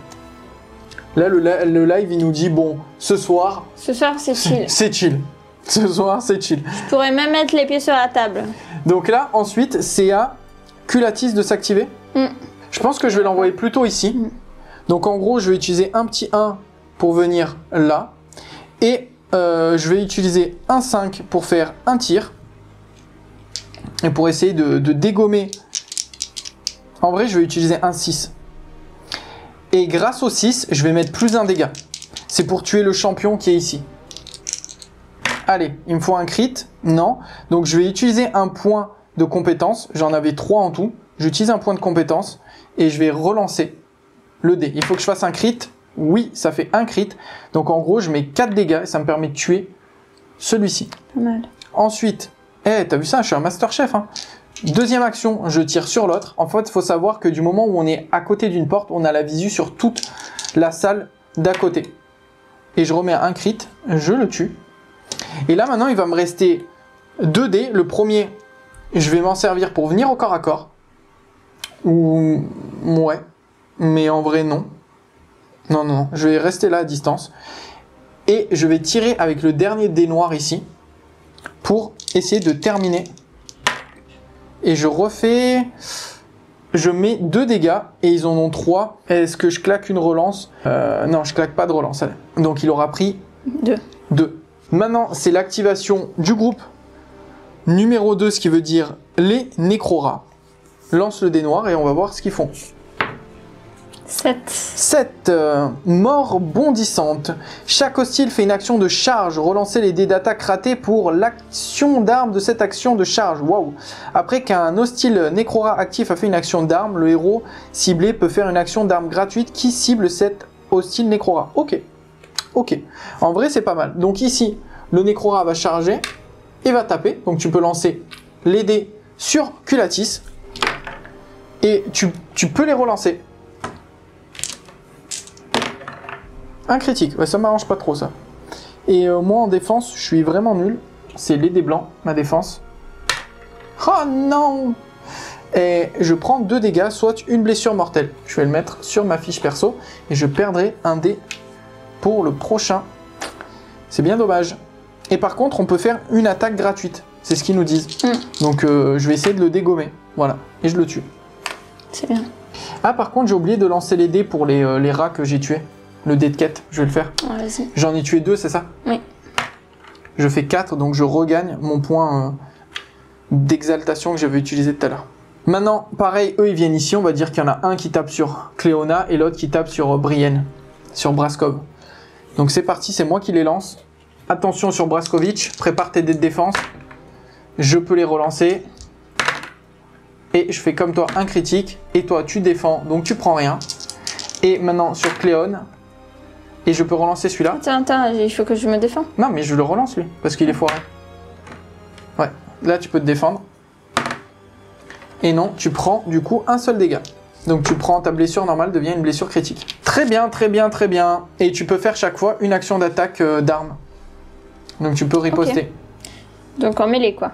Là, le live, il nous dit, bon, ce soir... Ce soir, c'est chill. C'est chill. Ce soir, c'est chill. Je pourrais même mettre les pieds sur la table. Donc là, ensuite, c'est à Culatis de s'activer. Je pense que je vais l'envoyer plutôt ici. Donc en gros, je vais utiliser un petit 1 pour venir là. Et je vais utiliser un 5 pour faire un tir. Et pour essayer de dégommer. En vrai, je vais utiliser un 6. Et grâce au 6, je vais mettre plus un dégât. C'est pour tuer le champion qui est ici. Allez, il me faut un crit. Non. Donc je vais utiliser un point de compétence. J'en avais 3 en tout. J'utilise un point de compétence. Et je vais relancer le dé. Il faut que je fasse un crit. Oui, ça fait un crit. Donc en gros, je mets 4 dégâts. Et ça me permet de tuer celui-ci. Pas mal. Ensuite, t'as vu ça? Je suis un master chef. Hein. Deuxième action, je tire sur l'autre. En fait, il faut savoir que du moment où on est à côté d'une porte, on a la visu sur toute la salle d'à côté. Et je remets un crit, je le tue. Et là, maintenant, il va me rester 2 dés. Le premier, je vais m'en servir pour venir au corps à corps. Ou... ouais. Mais en vrai, non. Non, non, non. Je vais rester là à distance. Et je vais tirer avec le dernier dé noir ici. Pour essayer de terminer. Et je refais... Je mets 2 dégâts et ils en ont 3. Est-ce que je claque une relance? Non, je claque pas de relance. Allez. Donc il aura pris 2. Maintenant, c'est l'activation du groupe numéro 2, ce qui veut dire les nécrorats. Lance le dé noir et on va voir ce qu'ils font. 7. Mort bondissante. Chaque hostile fait une action de charge. Relancez les dés d'attaque ratés pour l'action d'arme de cette action de charge. Waouh. Après qu'un hostile nécrorat actif a fait une action d'arme, le héros ciblé peut faire une action d'arme gratuite qui cible cet hostile nécrorat. Ok. Ok. En vrai, c'est pas mal. Donc ici, le nécrorat va charger et va taper. Donc tu peux lancer les dés sur Culatis. Et tu peux les relancer. Un critique, ouais, ça m'arrange pas trop ça. Et moi en défense, je suis vraiment nul. C'est les dés blancs, ma défense. Oh non! Et je prends 2 dégâts, soit une blessure mortelle. Je vais le mettre sur ma fiche perso. Et je perdrai un dé pour le prochain. C'est bien dommage. Et par contre, on peut faire une attaque gratuite. C'est ce qu'ils nous disent. Donc je vais essayer de le dégommer. Voilà. Et je le tue. C'est bien. Ah par contre, j'ai oublié de lancer les dés pour les rats que j'ai tués. Le dé de quête, je vais le faire. Ouais, vas-y. J'en ai tué 2, c'est ça? Oui. Je fais 4, donc je regagne mon point d'exaltation que j'avais utilisé tout à l'heure. Maintenant, pareil, eux ils viennent ici, on va dire qu'il y en a un qui tape sur Cléona et l'autre qui tape sur Brienne, sur Braskov. Donc c'est parti, c'est moi qui les lance. Attention sur Braskovic, prépare tes dés de défense. Je peux les relancer. Et je fais comme toi un critique, et toi tu défends, donc tu prends rien. Et maintenant sur Cléon, et je peux relancer celui-là. Attends, il faut que je me défends. Non, mais je le relance lui, parce qu'il est foiré. Ouais, là tu peux te défendre. Et non, tu prends du coup un seul dégât. Donc tu prends ta blessure normale, devient une blessure critique. Très bien, très bien, très bien. Et tu peux faire chaque fois une action d'attaque d'arme. Donc tu peux riposter. Okay. Donc en mêlée quoi.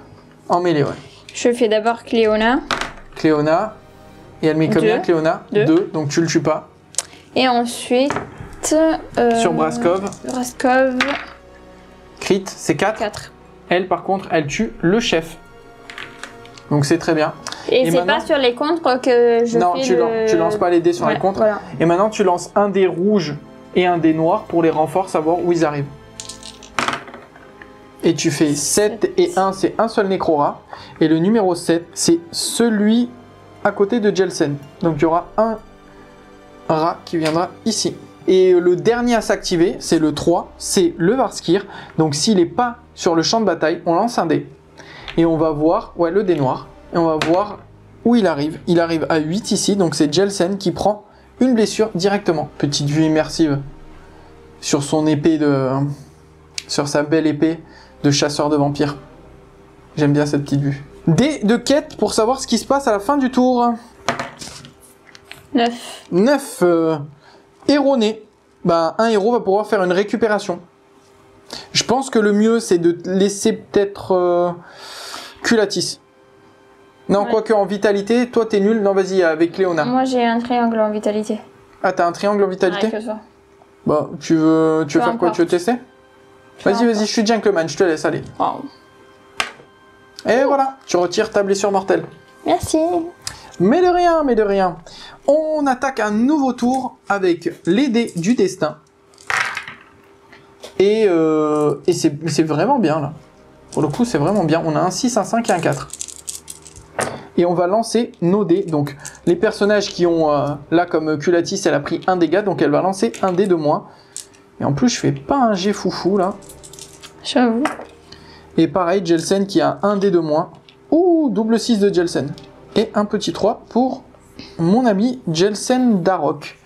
En mêlée, ouais. Je fais d'abord Cléona. Cléona. Et elle met combien, Cléona? 2. Donc tu le tues pas. Et ensuite... sur Braskov. Crit, c'est 4. Elle, par contre, elle tue le chef. Donc c'est très bien. Et c'est pas sur les contres que je fais tu lances pas les dés sur les contres. Voilà. Et maintenant, tu lances un dé rouge et un dé noir pour les renforts, savoir où ils arrivent. Et tu fais 7 et 1, c'est un seul nécrorat. Et le numéro 7, c'est celui à côté de Jelsen. Donc il y aura un rat qui viendra ici. Et le dernier à s'activer, c'est le 3, c'est le Varskir. Donc s'il n'est pas sur le champ de bataille, on lance un dé. Et on va voir, ouais, le dé noir. Et on va voir où il arrive. Il arrive à 8 ici, donc c'est Jelsen qui prend une blessure directement. Petite vue immersive sur son épée de... sur sa belle épée de chasseur de vampires. J'aime bien cette petite vue. Dé de quête pour savoir ce qui se passe à la fin du tour. 9. Héros-né. Ben, un héros va pouvoir faire une récupération. Je pense que le mieux, c'est de laisser peut-être Culatis. Non, Ouais. quoique en vitalité, toi t'es nul. Non, vas-y, avec Léona. Moi, j'ai un triangle en vitalité. Ah, t'as un triangle en vitalité? Ouais, que toi. Bah, tu veux faire quoi? Tu veux tester? Vas-y, vas-y, je suis gentleman, je te laisse, allez. Wow. Et voilà, tu retires ta blessure mortelle. Merci. Mais de rien, mais de rien. On attaque un nouveau tour avec les dés du destin. Et c'est vraiment bien, là. Pour le coup, c'est vraiment bien. On a un 6, un 5 et un 4. Et on va lancer nos dés. Donc, les personnages qui ont... là, comme Culatis, elle a pris un dégât. Donc, elle va lancer un dé de moins. Et en plus, je fais pas un jet foufou, là. J'avoue. Et pareil, Jelsen qui a un dé de moins. Ouh, double 6 de Jelsen. Et un petit 3 pour mon ami Jelsen Darok.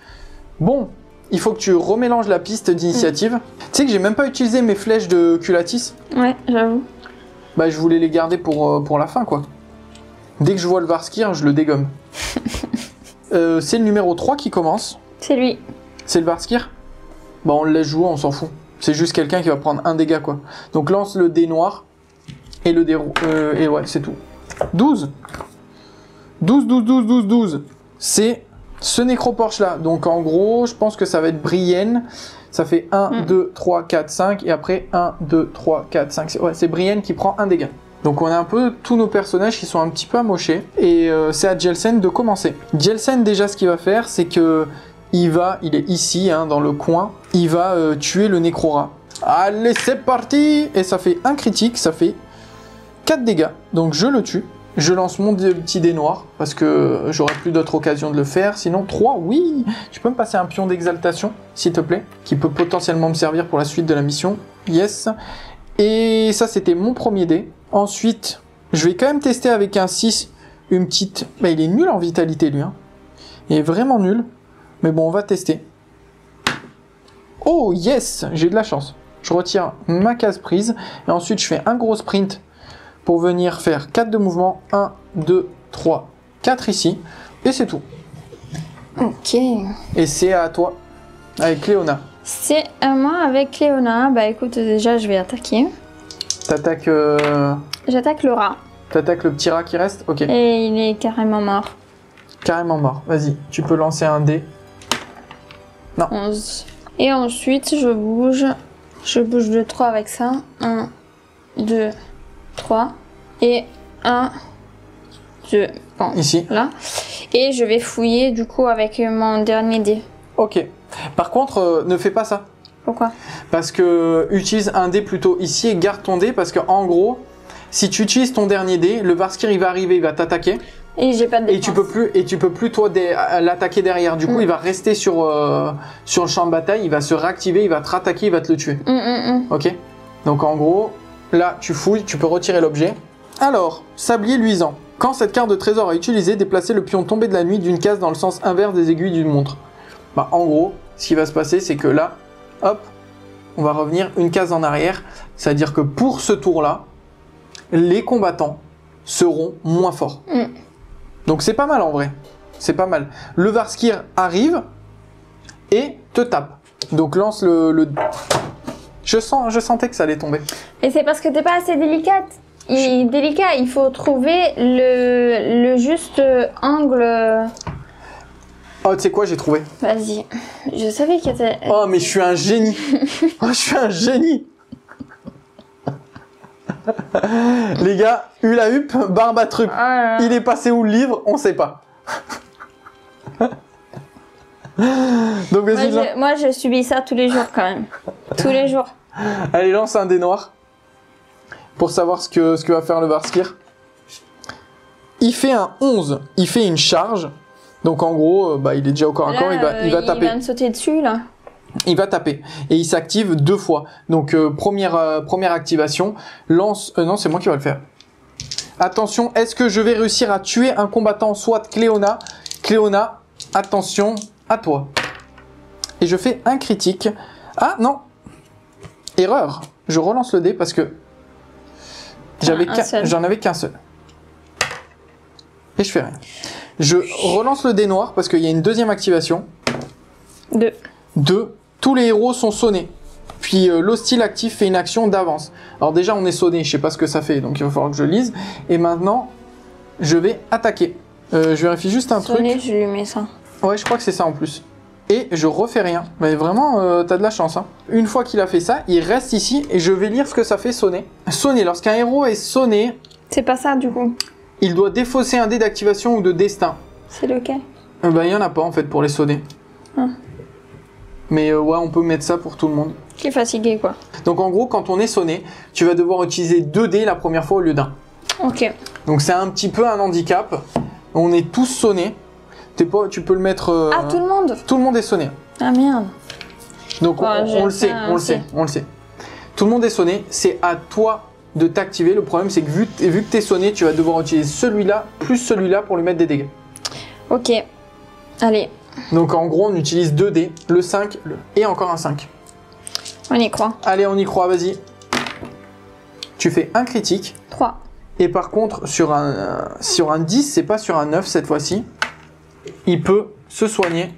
Bon, il faut que tu remélanges la piste d'initiative. Tu sais que j'ai même pas utilisé mes flèches de Culatis. Ouais, j'avoue. Bah, je voulais les garder pour la fin, quoi. Dès que je vois le Varskir, je le dégomme. C'est le numéro 3 qui commence. C'est lui. C'est le Varskir. Bah, on le laisse jouer, on s'en fout. C'est juste quelqu'un qui va prendre un dégât, quoi. Donc lance le dé noir et le dé et ouais, c'est tout. 12. 12, 12, 12, 12, 12. C'est ce nécroporche-là. Donc en gros, je pense que ça va être Brienne. Ça fait 1, 2, 3, 4, 5. Et après, 1, 2, 3, 4, 5. Ouais, c'est Brienne qui prend un dégât. Donc on a un peu tous nos personnages qui sont un petit peu amochés. Et c'est à Jelsen de commencer. Jelsen, déjà, ce qu'il va faire, c'est que... il est ici, hein, dans le coin. Il va tuer le Necrora. Allez, c'est parti! Et ça fait un critique, ça fait 4 dégâts. Donc je le tue. Je lance mon petit dé noir, parce que j'aurai plus d'autres occasions de le faire. Sinon, 3, oui! Tu peux me passer un pion d'exaltation, s'il te plaît, qui peut potentiellement me servir pour la suite de la mission. Yes! Et ça, c'était mon premier dé. Ensuite, je vais quand même tester avec un 6, une petite... Bah, il est nul en vitalité, lui. Hein. Il est vraiment nul. Mais bon, on va tester. Oh, yes! J'ai de la chance. Je retire ma case prise. Et ensuite, je fais un gros sprint pour venir faire 4 de mouvement. 1, 2, 3, 4 ici. Et c'est tout. Ok. Et c'est à toi, avec Léona. C'est à moi avec Léona. Bah écoute, déjà, je vais attaquer. T'attaques... J'attaque le rat. T'attaques le petit rat qui reste? Ok. Et il est carrément mort. Carrément mort. Vas-y, tu peux lancer un dé. Non. 11. Et ensuite, je bouge. Je bouge de 3 avec ça. 1, 2, 3. Et 1, 2. Bon, ici. Là. Et je vais fouiller du coup avec mon dernier dé. Ok. Par contre, ne fais pas ça. Pourquoi? Parce que utilise un dé plutôt ici et garde ton dé. Parce que en gros, si tu utilises ton dernier dé, le Varskir il va arriver, il va t'attaquer. Et j'ai pas de défense. Et tu peux plus toi l'attaquer derrière. Du coup, il va rester sur le champ de bataille, il va se réactiver, il va te rattaquer, il va te le tuer. Ok. Donc en gros, là tu fouilles, tu peux retirer l'objet. Alors, sablier luisant. Quand cette carte de trésor est utilisée, déplacez le pion tombé de la nuit d'une case dans le sens inverse des aiguilles d'une montre. Bah en gros, ce qui va se passer, c'est que là, hop, on va revenir une case en arrière. C'est-à-dire que pour ce tour-là, les combattants seront moins forts. Donc c'est pas mal en vrai, c'est pas mal. Le Varskir arrive et te tape. Donc lance le... Je sentais que ça allait tomber. Et c'est parce que t'es pas assez délicate. Délicat, il faut trouver le juste angle. Oh, tu sais quoi, j'ai trouvé. Vas-y, je savais qu'il était... Oh, mais je suis un génie. Oh, je suis un génie. Les gars, Hula Hup, Barbatruc. Oh là là. Il est passé où le livre? On sait pas. Donc vas-y. Moi, je subis ça tous les jours quand même. Tous les jours. Allez, lance un dé noir. Pour savoir ce que va faire le Varskir. Il fait un 11. Il fait une charge. Donc en gros, bah, il est déjà au corps à corps. Il va taper. Il va me sauter dessus là. Il va taper et il s'active 2 fois. Donc première activation, lance... non, c'est moi qui va le faire. Attention, est-ce que je vais réussir à tuer un combattant, soit Cléona? Cléona, attention, à toi. Et je fais un critique. Ah non, erreur. Je relance le dé parce que j'en avais qu'un seul. Et je fais rien. Je relance le dé noir parce qu'il y a une deuxième activation. 2. Tous les héros sont sonnés. Puis l'hostile actif fait une action d'avance. Alors déjà on est sonné, je sais pas ce que ça fait, donc il va falloir que je lise. Et maintenant, je vais attaquer. Je vérifie juste un truc. Je lui mets ça. Ouais, je crois que c'est ça en plus. Et je refais rien. Mais vraiment, t'as de la chance. Hein. Une fois qu'il a fait ça, il reste ici et je vais lire ce que ça fait sonner. Sonner, lorsqu'un héros est sonné... C'est pas ça du coup. Il doit défausser un dé d'activation ou de destin. C'est lequel? Il y en a pas en fait pour les sonner. Ah. Mais ouais, on peut mettre ça pour tout le monde. Qui est fatigué quoi. Donc en gros, quand on est sonné, tu vas devoir utiliser 2 dés la première fois au lieu d'un. Ok. Donc c'est un petit peu un handicap. On est tous sonnés. Tu peux le mettre... Ah, tout le monde? Tout le monde est sonné. Ah merde. Donc on le sait, on le sait. Tout le monde est sonné, c'est à toi de t'activer. Le problème c'est que vu que tu es sonné, tu vas devoir utiliser celui-là plus celui-là pour lui mettre des dégâts. Ok. Allez. Donc en gros, on utilise 2 dés, le 5 et encore un 5. On y croit. Allez, on y croit, vas-y. Tu fais un critique. 3. Et par contre, sur un 10, c'est pas sur un 9 cette fois-ci. Il peut se soigner.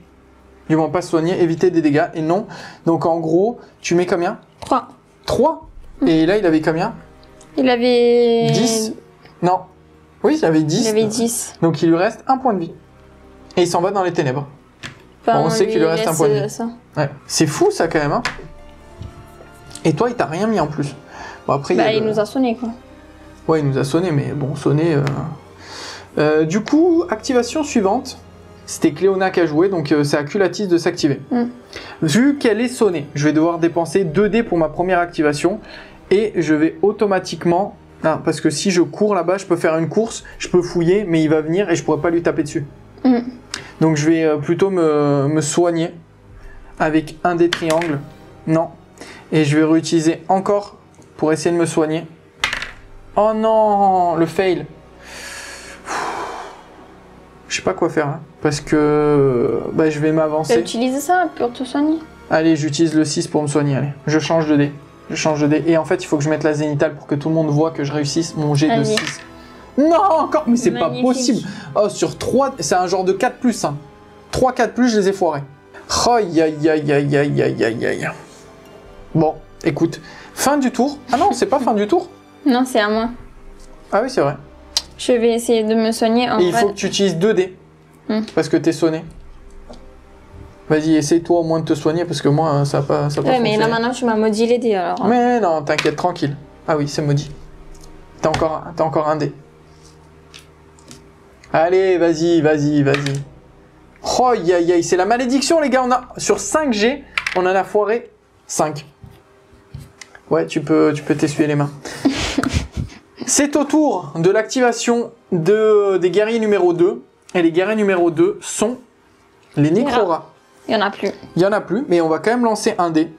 Du moins pas se soigner, éviter des dégâts. Et non. Donc en gros, tu mets combien? 3. 3 Et là, il avait combien? Il avait... 10. Non. Oui, il avait 10. Il avait 10. Donc il lui reste un point de vie. Et il s'en va dans les ténèbres. Enfin, on sait qu'il lui reste un point de vie. Ouais. C'est fou ça quand même. Hein. Et toi, il t'a rien mis en plus. Bon, après, il nous a sonné quoi. Ouais, il nous a sonné, mais bon, sonné... du coup, activation suivante. C'était Cléona qui a joué, donc c'est à Culatis de s'activer. Vu qu'elle est sonnée, je vais devoir dépenser 2 dés pour ma première activation. Et je vais automatiquement... Ah, parce que si je cours là-bas, je peux faire une course, je peux fouiller, mais il va venir et je pourrai pas lui taper dessus. Donc je vais plutôt me soigner avec un des triangles. Non. Et je vais réutiliser encore pour essayer de me soigner. Oh non, le fail. Je sais pas quoi faire, hein, parce que je vais m'avancer. Tu as utilisé ça pour te soigner? Allez, j'utilise le 6 pour me soigner, allez. Je change de dé. Et en fait, il faut que je mette la zénitale pour que tout le monde voit que je réussisse mon jet de 6. Non, encore. Mais c'est pas possible. Oh, sur 3, c'est un genre de 4+. Hein. 3, 4+, je les ai foirés. Aïe, aïe, aïe, aïe, aïe, aïe, aïe, aïe. Bon, écoute. Fin du tour. Ah non, c'est pas fin du tour. Non, c'est à moi. Ah oui, c'est vrai. Je vais essayer de me soigner en Et il faut que tu utilises 2 dés. Parce que t'es sonné. Vas-y, essaye toi au moins de te soigner parce que moi, ça n'a pas fonctionné. Mais là maintenant, tu m'as maudit les dés alors. Mais non, t'inquiète, tranquille. Ah oui, c'est maudit. T'as encore un dé. Allez, vas-y. Oh, aïe, aïe, aïe, c'est la malédiction, les gars. Sur 5 G, on en a foiré 5. Ouais, tu peux t'essuyer les mains. C'est au tour de l'activation des guerriers numéro 2. Et les guerriers numéro 2 sont les Necrorats. Il n'y en a plus. Il n'y en a plus, mais on va quand même lancer un dé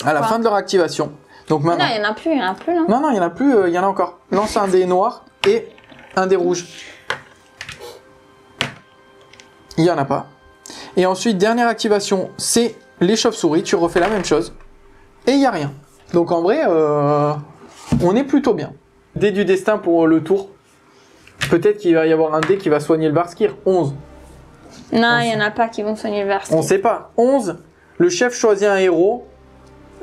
à la fin de leur activation. Donc maintenant... Non, il n'y en a plus, non? Non, il n'y en a plus, il y en a encore. Lance un dé noir et un dé rouge. Il n'y en a pas. Et ensuite, dernière activation, c'est les chauves-souris. Tu refais la même chose. Et il n'y a rien. Donc en vrai, on est plutôt bien. Dé du destin pour le tour. Peut-être qu'il va y avoir un dé qui va soigner le Varskir. 11. Non, il n'y en a pas qui vont soigner le Varskir. On sait pas. 11, le chef choisit un héros.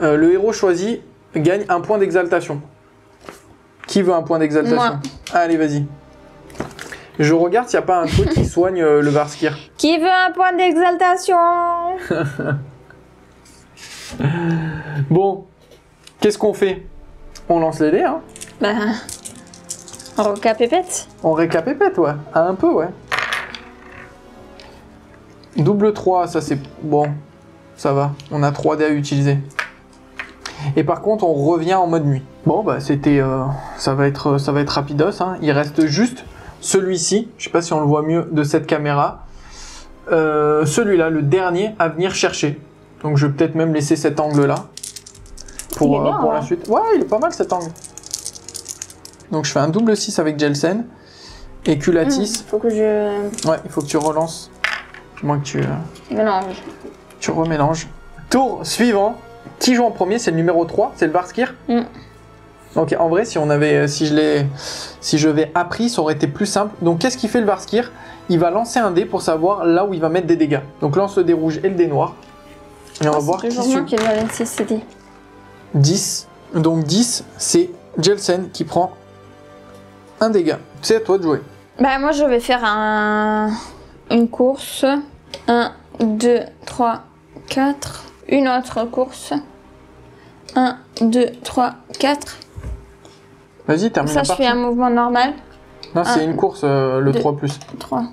Le héros choisi gagne un point d'exaltation. Qui veut un point d'exaltation? Moi. Allez, vas-y. Je regarde s'il n'y a pas un truc qui soigne le Varskir. Qui veut un point d'exaltation? Bon, qu'est-ce qu'on fait? On lance les dés, hein? On récapépète. On récapépète, ouais. Un peu, ouais. Double 3, ça c'est... Bon, ça va. On a 3 dés à utiliser. Et par contre, on revient en mode nuit. Bon, c'était... ça va être rapidos, hein. Il reste juste celui-ci. Je sais pas si on le voit mieux de cette caméra. Celui-là, le dernier à venir chercher. Donc je vais peut-être même laisser cet angle-là. Pour la suite. Ouais, il est pas mal cet angle. Donc je fais un double 6 avec Jelsen. Et Culatis. Faut que je... Ouais, il faut que tu relances. Moi que tu... Mélange. Tu remélanges. Tour suivant. Qui joue en premier? C'est le numéro 3. C'est le Varskir. Ok, en vrai, si je l'avais appris, ça aurait été plus simple. Donc qu'est-ce qu'il fait le Varskir? Il va lancer un dé pour savoir là où il va mettre des dégâts. Donc lance le dé rouge et le dé noir. Et on va voir qui suit. Qui a 26 CD. 10. Donc 10, c'est Jelsen qui prend un dégât. C'est à toi de jouer. Bah moi je vais faire une course. 1, 2, 3, 4. Une autre course. 1, 2, 3, 4. Vas-y, termine la partie. Ça, je fais un mouvement normal. Non, c'est une course, le 2, 3+. 3.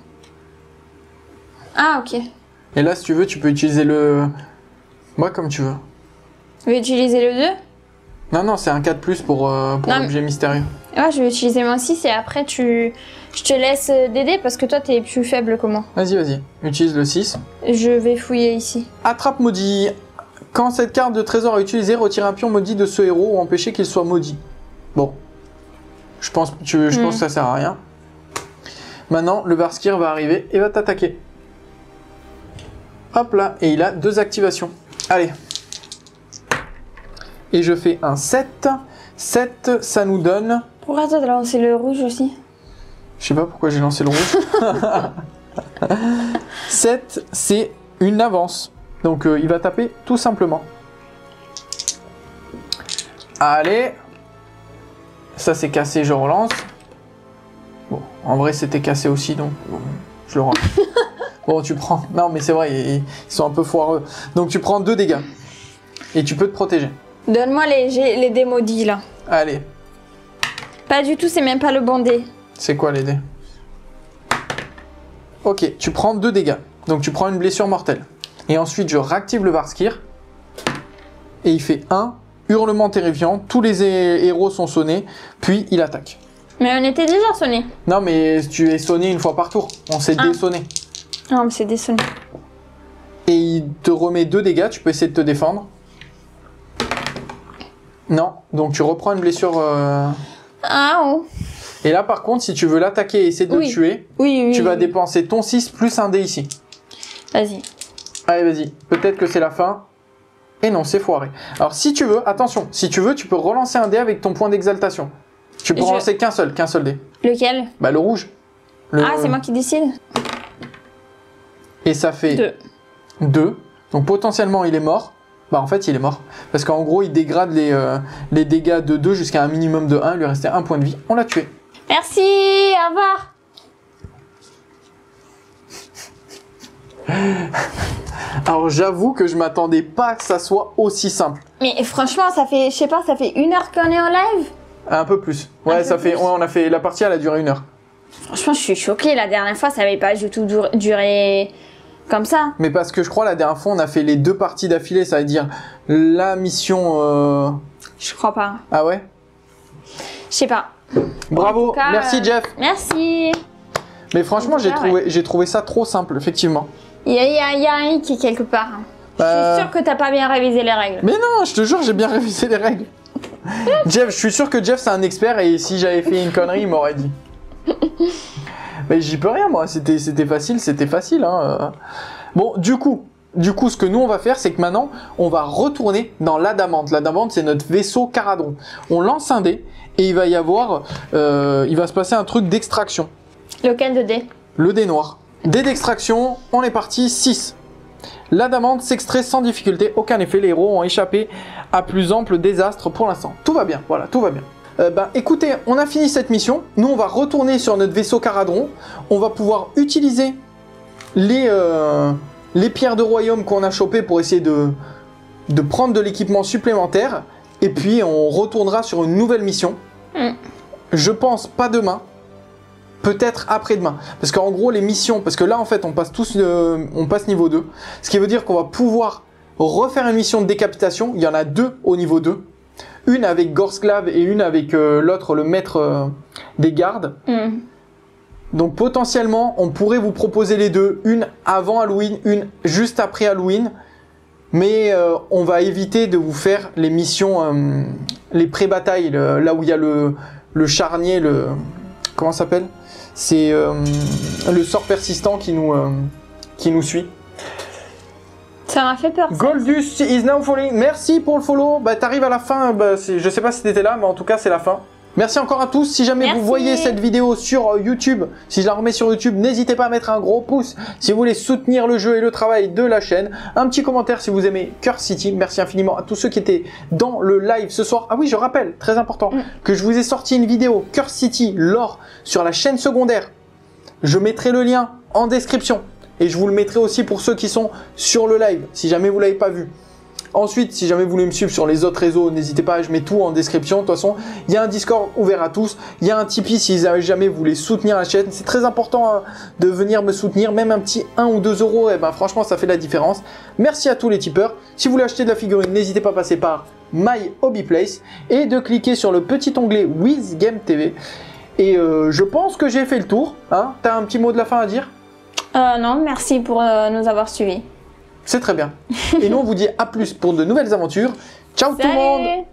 Ah, ok. Et là, si tu veux, tu peux utiliser le... Moi, comme tu veux. Je vais utiliser le 2 ? Non, non, c'est un 4+ pour l'objet mystérieux. Ah, je vais utiliser mon 6 et après, je te laisse d'aider parce que toi, t'es plus faible que moi. Vas-y, vas-y. Utilise le 6. Je vais fouiller ici. Attrape maudit. Quand cette carte de trésor est utilisée, retire un pion maudit de ce héros ou empêcher qu'il soit maudit. Bon. Je pense que ça sert à rien. Maintenant, le Barskir va arriver et va t'attaquer. Hop là. Et il a 2 activations. Allez. Et je fais un 7. 7, ça nous donne... Pourquoi toi, t'as lancé le rouge aussi? Je sais pas pourquoi j'ai lancé le rouge. 7, c'est une avance. Donc il va taper tout simplement. Allez. Ça c'est cassé, je relance. Bon, en vrai c'était cassé aussi, donc bon, je le rends. Bon, tu prends... Non mais c'est vrai, ils sont un peu foireux. Donc tu prends 2 dégâts. Et tu peux te protéger. Donne-moi les dés maudits là. Allez. Pas du tout, c'est même pas le bon dé. C'est quoi les dés? Ok, tu prends 2 dégâts. Donc tu prends une blessure mortelle. Et ensuite je réactive le Barskir. Et il fait 1 hurlement terrifiant. Tous les héros sont sonnés. Puis il attaque. Mais on était déjà sonné. Non mais tu es sonné une fois par tour. On s'est désonné. Non mais c'est désonné. Et il te remet 2 dégâts. Tu peux essayer de te défendre. Non. Donc tu reprends une blessure... Ah oh. Et là par contre si tu veux l'attaquer et essayer de le tuer, tu vas dépenser ton 6 plus un dé ici. Vas-y. Allez vas-y, peut-être que c'est la fin. Et non, c'est foiré. Alors si tu veux, attention, si tu veux tu peux relancer un dé avec ton point d'exaltation. Tu peux relancer qu'un seul dé. Lequel? Bah le rouge. Ah c'est moi qui décide. Et ça fait 2. Donc potentiellement il est mort. Bah en fait il est mort. Parce qu'en gros il dégrade les dégâts de 2 jusqu'à un minimum de 1. Il lui restait 1 point de vie. On l'a tué. Merci, au revoir. Alors j'avoue que je m'attendais pas que ça soit aussi simple. Mais franchement ça fait, je sais pas, ça fait 1 heure qu'on est en live. Un peu plus. Ouais, on a fait la partie, elle a duré 1 heure. Franchement je suis choquée, la dernière fois ça avait pas du tout duré comme ça. Mais parce que je crois la dernière fois on a fait les 2 parties d'affilée, ça veut dire la mission... Je crois pas. Ah ouais? Je sais pas. Bravo, cas, merci Jeff. Merci. Mais franchement j'ai trouvé ça trop simple, effectivement. Il y a un hic quelque part. Je suis sûre que t'as pas bien révisé les règles. Mais non, je te jure, j'ai bien révisé les règles. Jeff, je suis sûr que Jeff c'est un expert et si j'avais fait une connerie, il m'aurait dit. Mais j'y peux rien moi, c'était facile. Hein. Bon, du coup, ce que nous on va faire, c'est que maintenant, on va retourner dans l'Adamante. L'Adamante, c'est notre vaisseau Caradron. On lance un dé et il va y avoir, il va se passer un truc d'extraction. Lequel de dé? Le dé noir. Dé d'extraction, on est parti, 6. L'Adamante s'extrait sans difficulté, aucun effet, les héros ont échappé à plus ample désastre pour l'instant. Tout va bien, voilà, tout va bien. Écoutez, on a fini cette mission, nous on va retourner sur notre vaisseau Caradron, on va pouvoir utiliser les pierres de royaume qu'on a chopées pour essayer de prendre de l'équipement supplémentaire, et puis on retournera sur une nouvelle mission. Je pense pas demain. Peut-être après-demain. Parce qu'en gros, les missions... Parce que là, en fait, on passe niveau 2. Ce qui veut dire qu'on va pouvoir refaire une mission de décapitation. Il y en a 2 au niveau 2. Une avec Gorsclave et une avec l'autre, le maître des gardes. Donc, potentiellement, on pourrait vous proposer les 2. Une avant Halloween, une juste après Halloween. Mais on va éviter de vous faire les missions... les pré-batailles. Là où il y a le charnier, comment ça s'appelle? C'est le sort persistant qui nous suit. Ça m'a fait peur. Goldus is now falling. Merci pour le follow. T'arrives à la fin. Je sais pas si t'étais là, mais en tout cas, c'est la fin. Merci encore à tous. Si jamais vous voyez cette vidéo sur YouTube, si je la remets sur YouTube, n'hésitez pas à mettre un gros pouce si vous voulez soutenir le jeu et le travail de la chaîne. Un petit commentaire si vous aimez Curse City. Merci infiniment à tous ceux qui étaient dans le live ce soir. Ah oui, je rappelle, très important, que je vous ai sorti une vidéo Curse City lore sur la chaîne secondaire Je mettrai le lien en description. Et je vous le mettrai aussi pour ceux qui sont sur le live, si jamais vous ne l'avez pas vu. Ensuite, si jamais vous voulez me suivre sur les autres réseaux, n'hésitez pas, je mets tout en description. De toute façon, il y a un Discord ouvert à tous. Il y a un Tipeee si jamais vous voulez soutenir la chaîne. C'est très important hein, de venir me soutenir. Même un petit 1 ou 2 euros, eh ben, franchement, ça fait la différence. Merci à tous les tipeurs. Si vous voulez acheter de la figurine, n'hésitez pas à passer par My Hobby Place et de cliquer sur le petit onglet With Game TV. Et je pense que j'ai fait le tour. Hein. Tu as un petit mot de la fin à dire? Non, merci pour nous avoir suivis. C'est très bien. Et nous, on vous dit à plus pour de nouvelles aventures. Ciao tout le monde!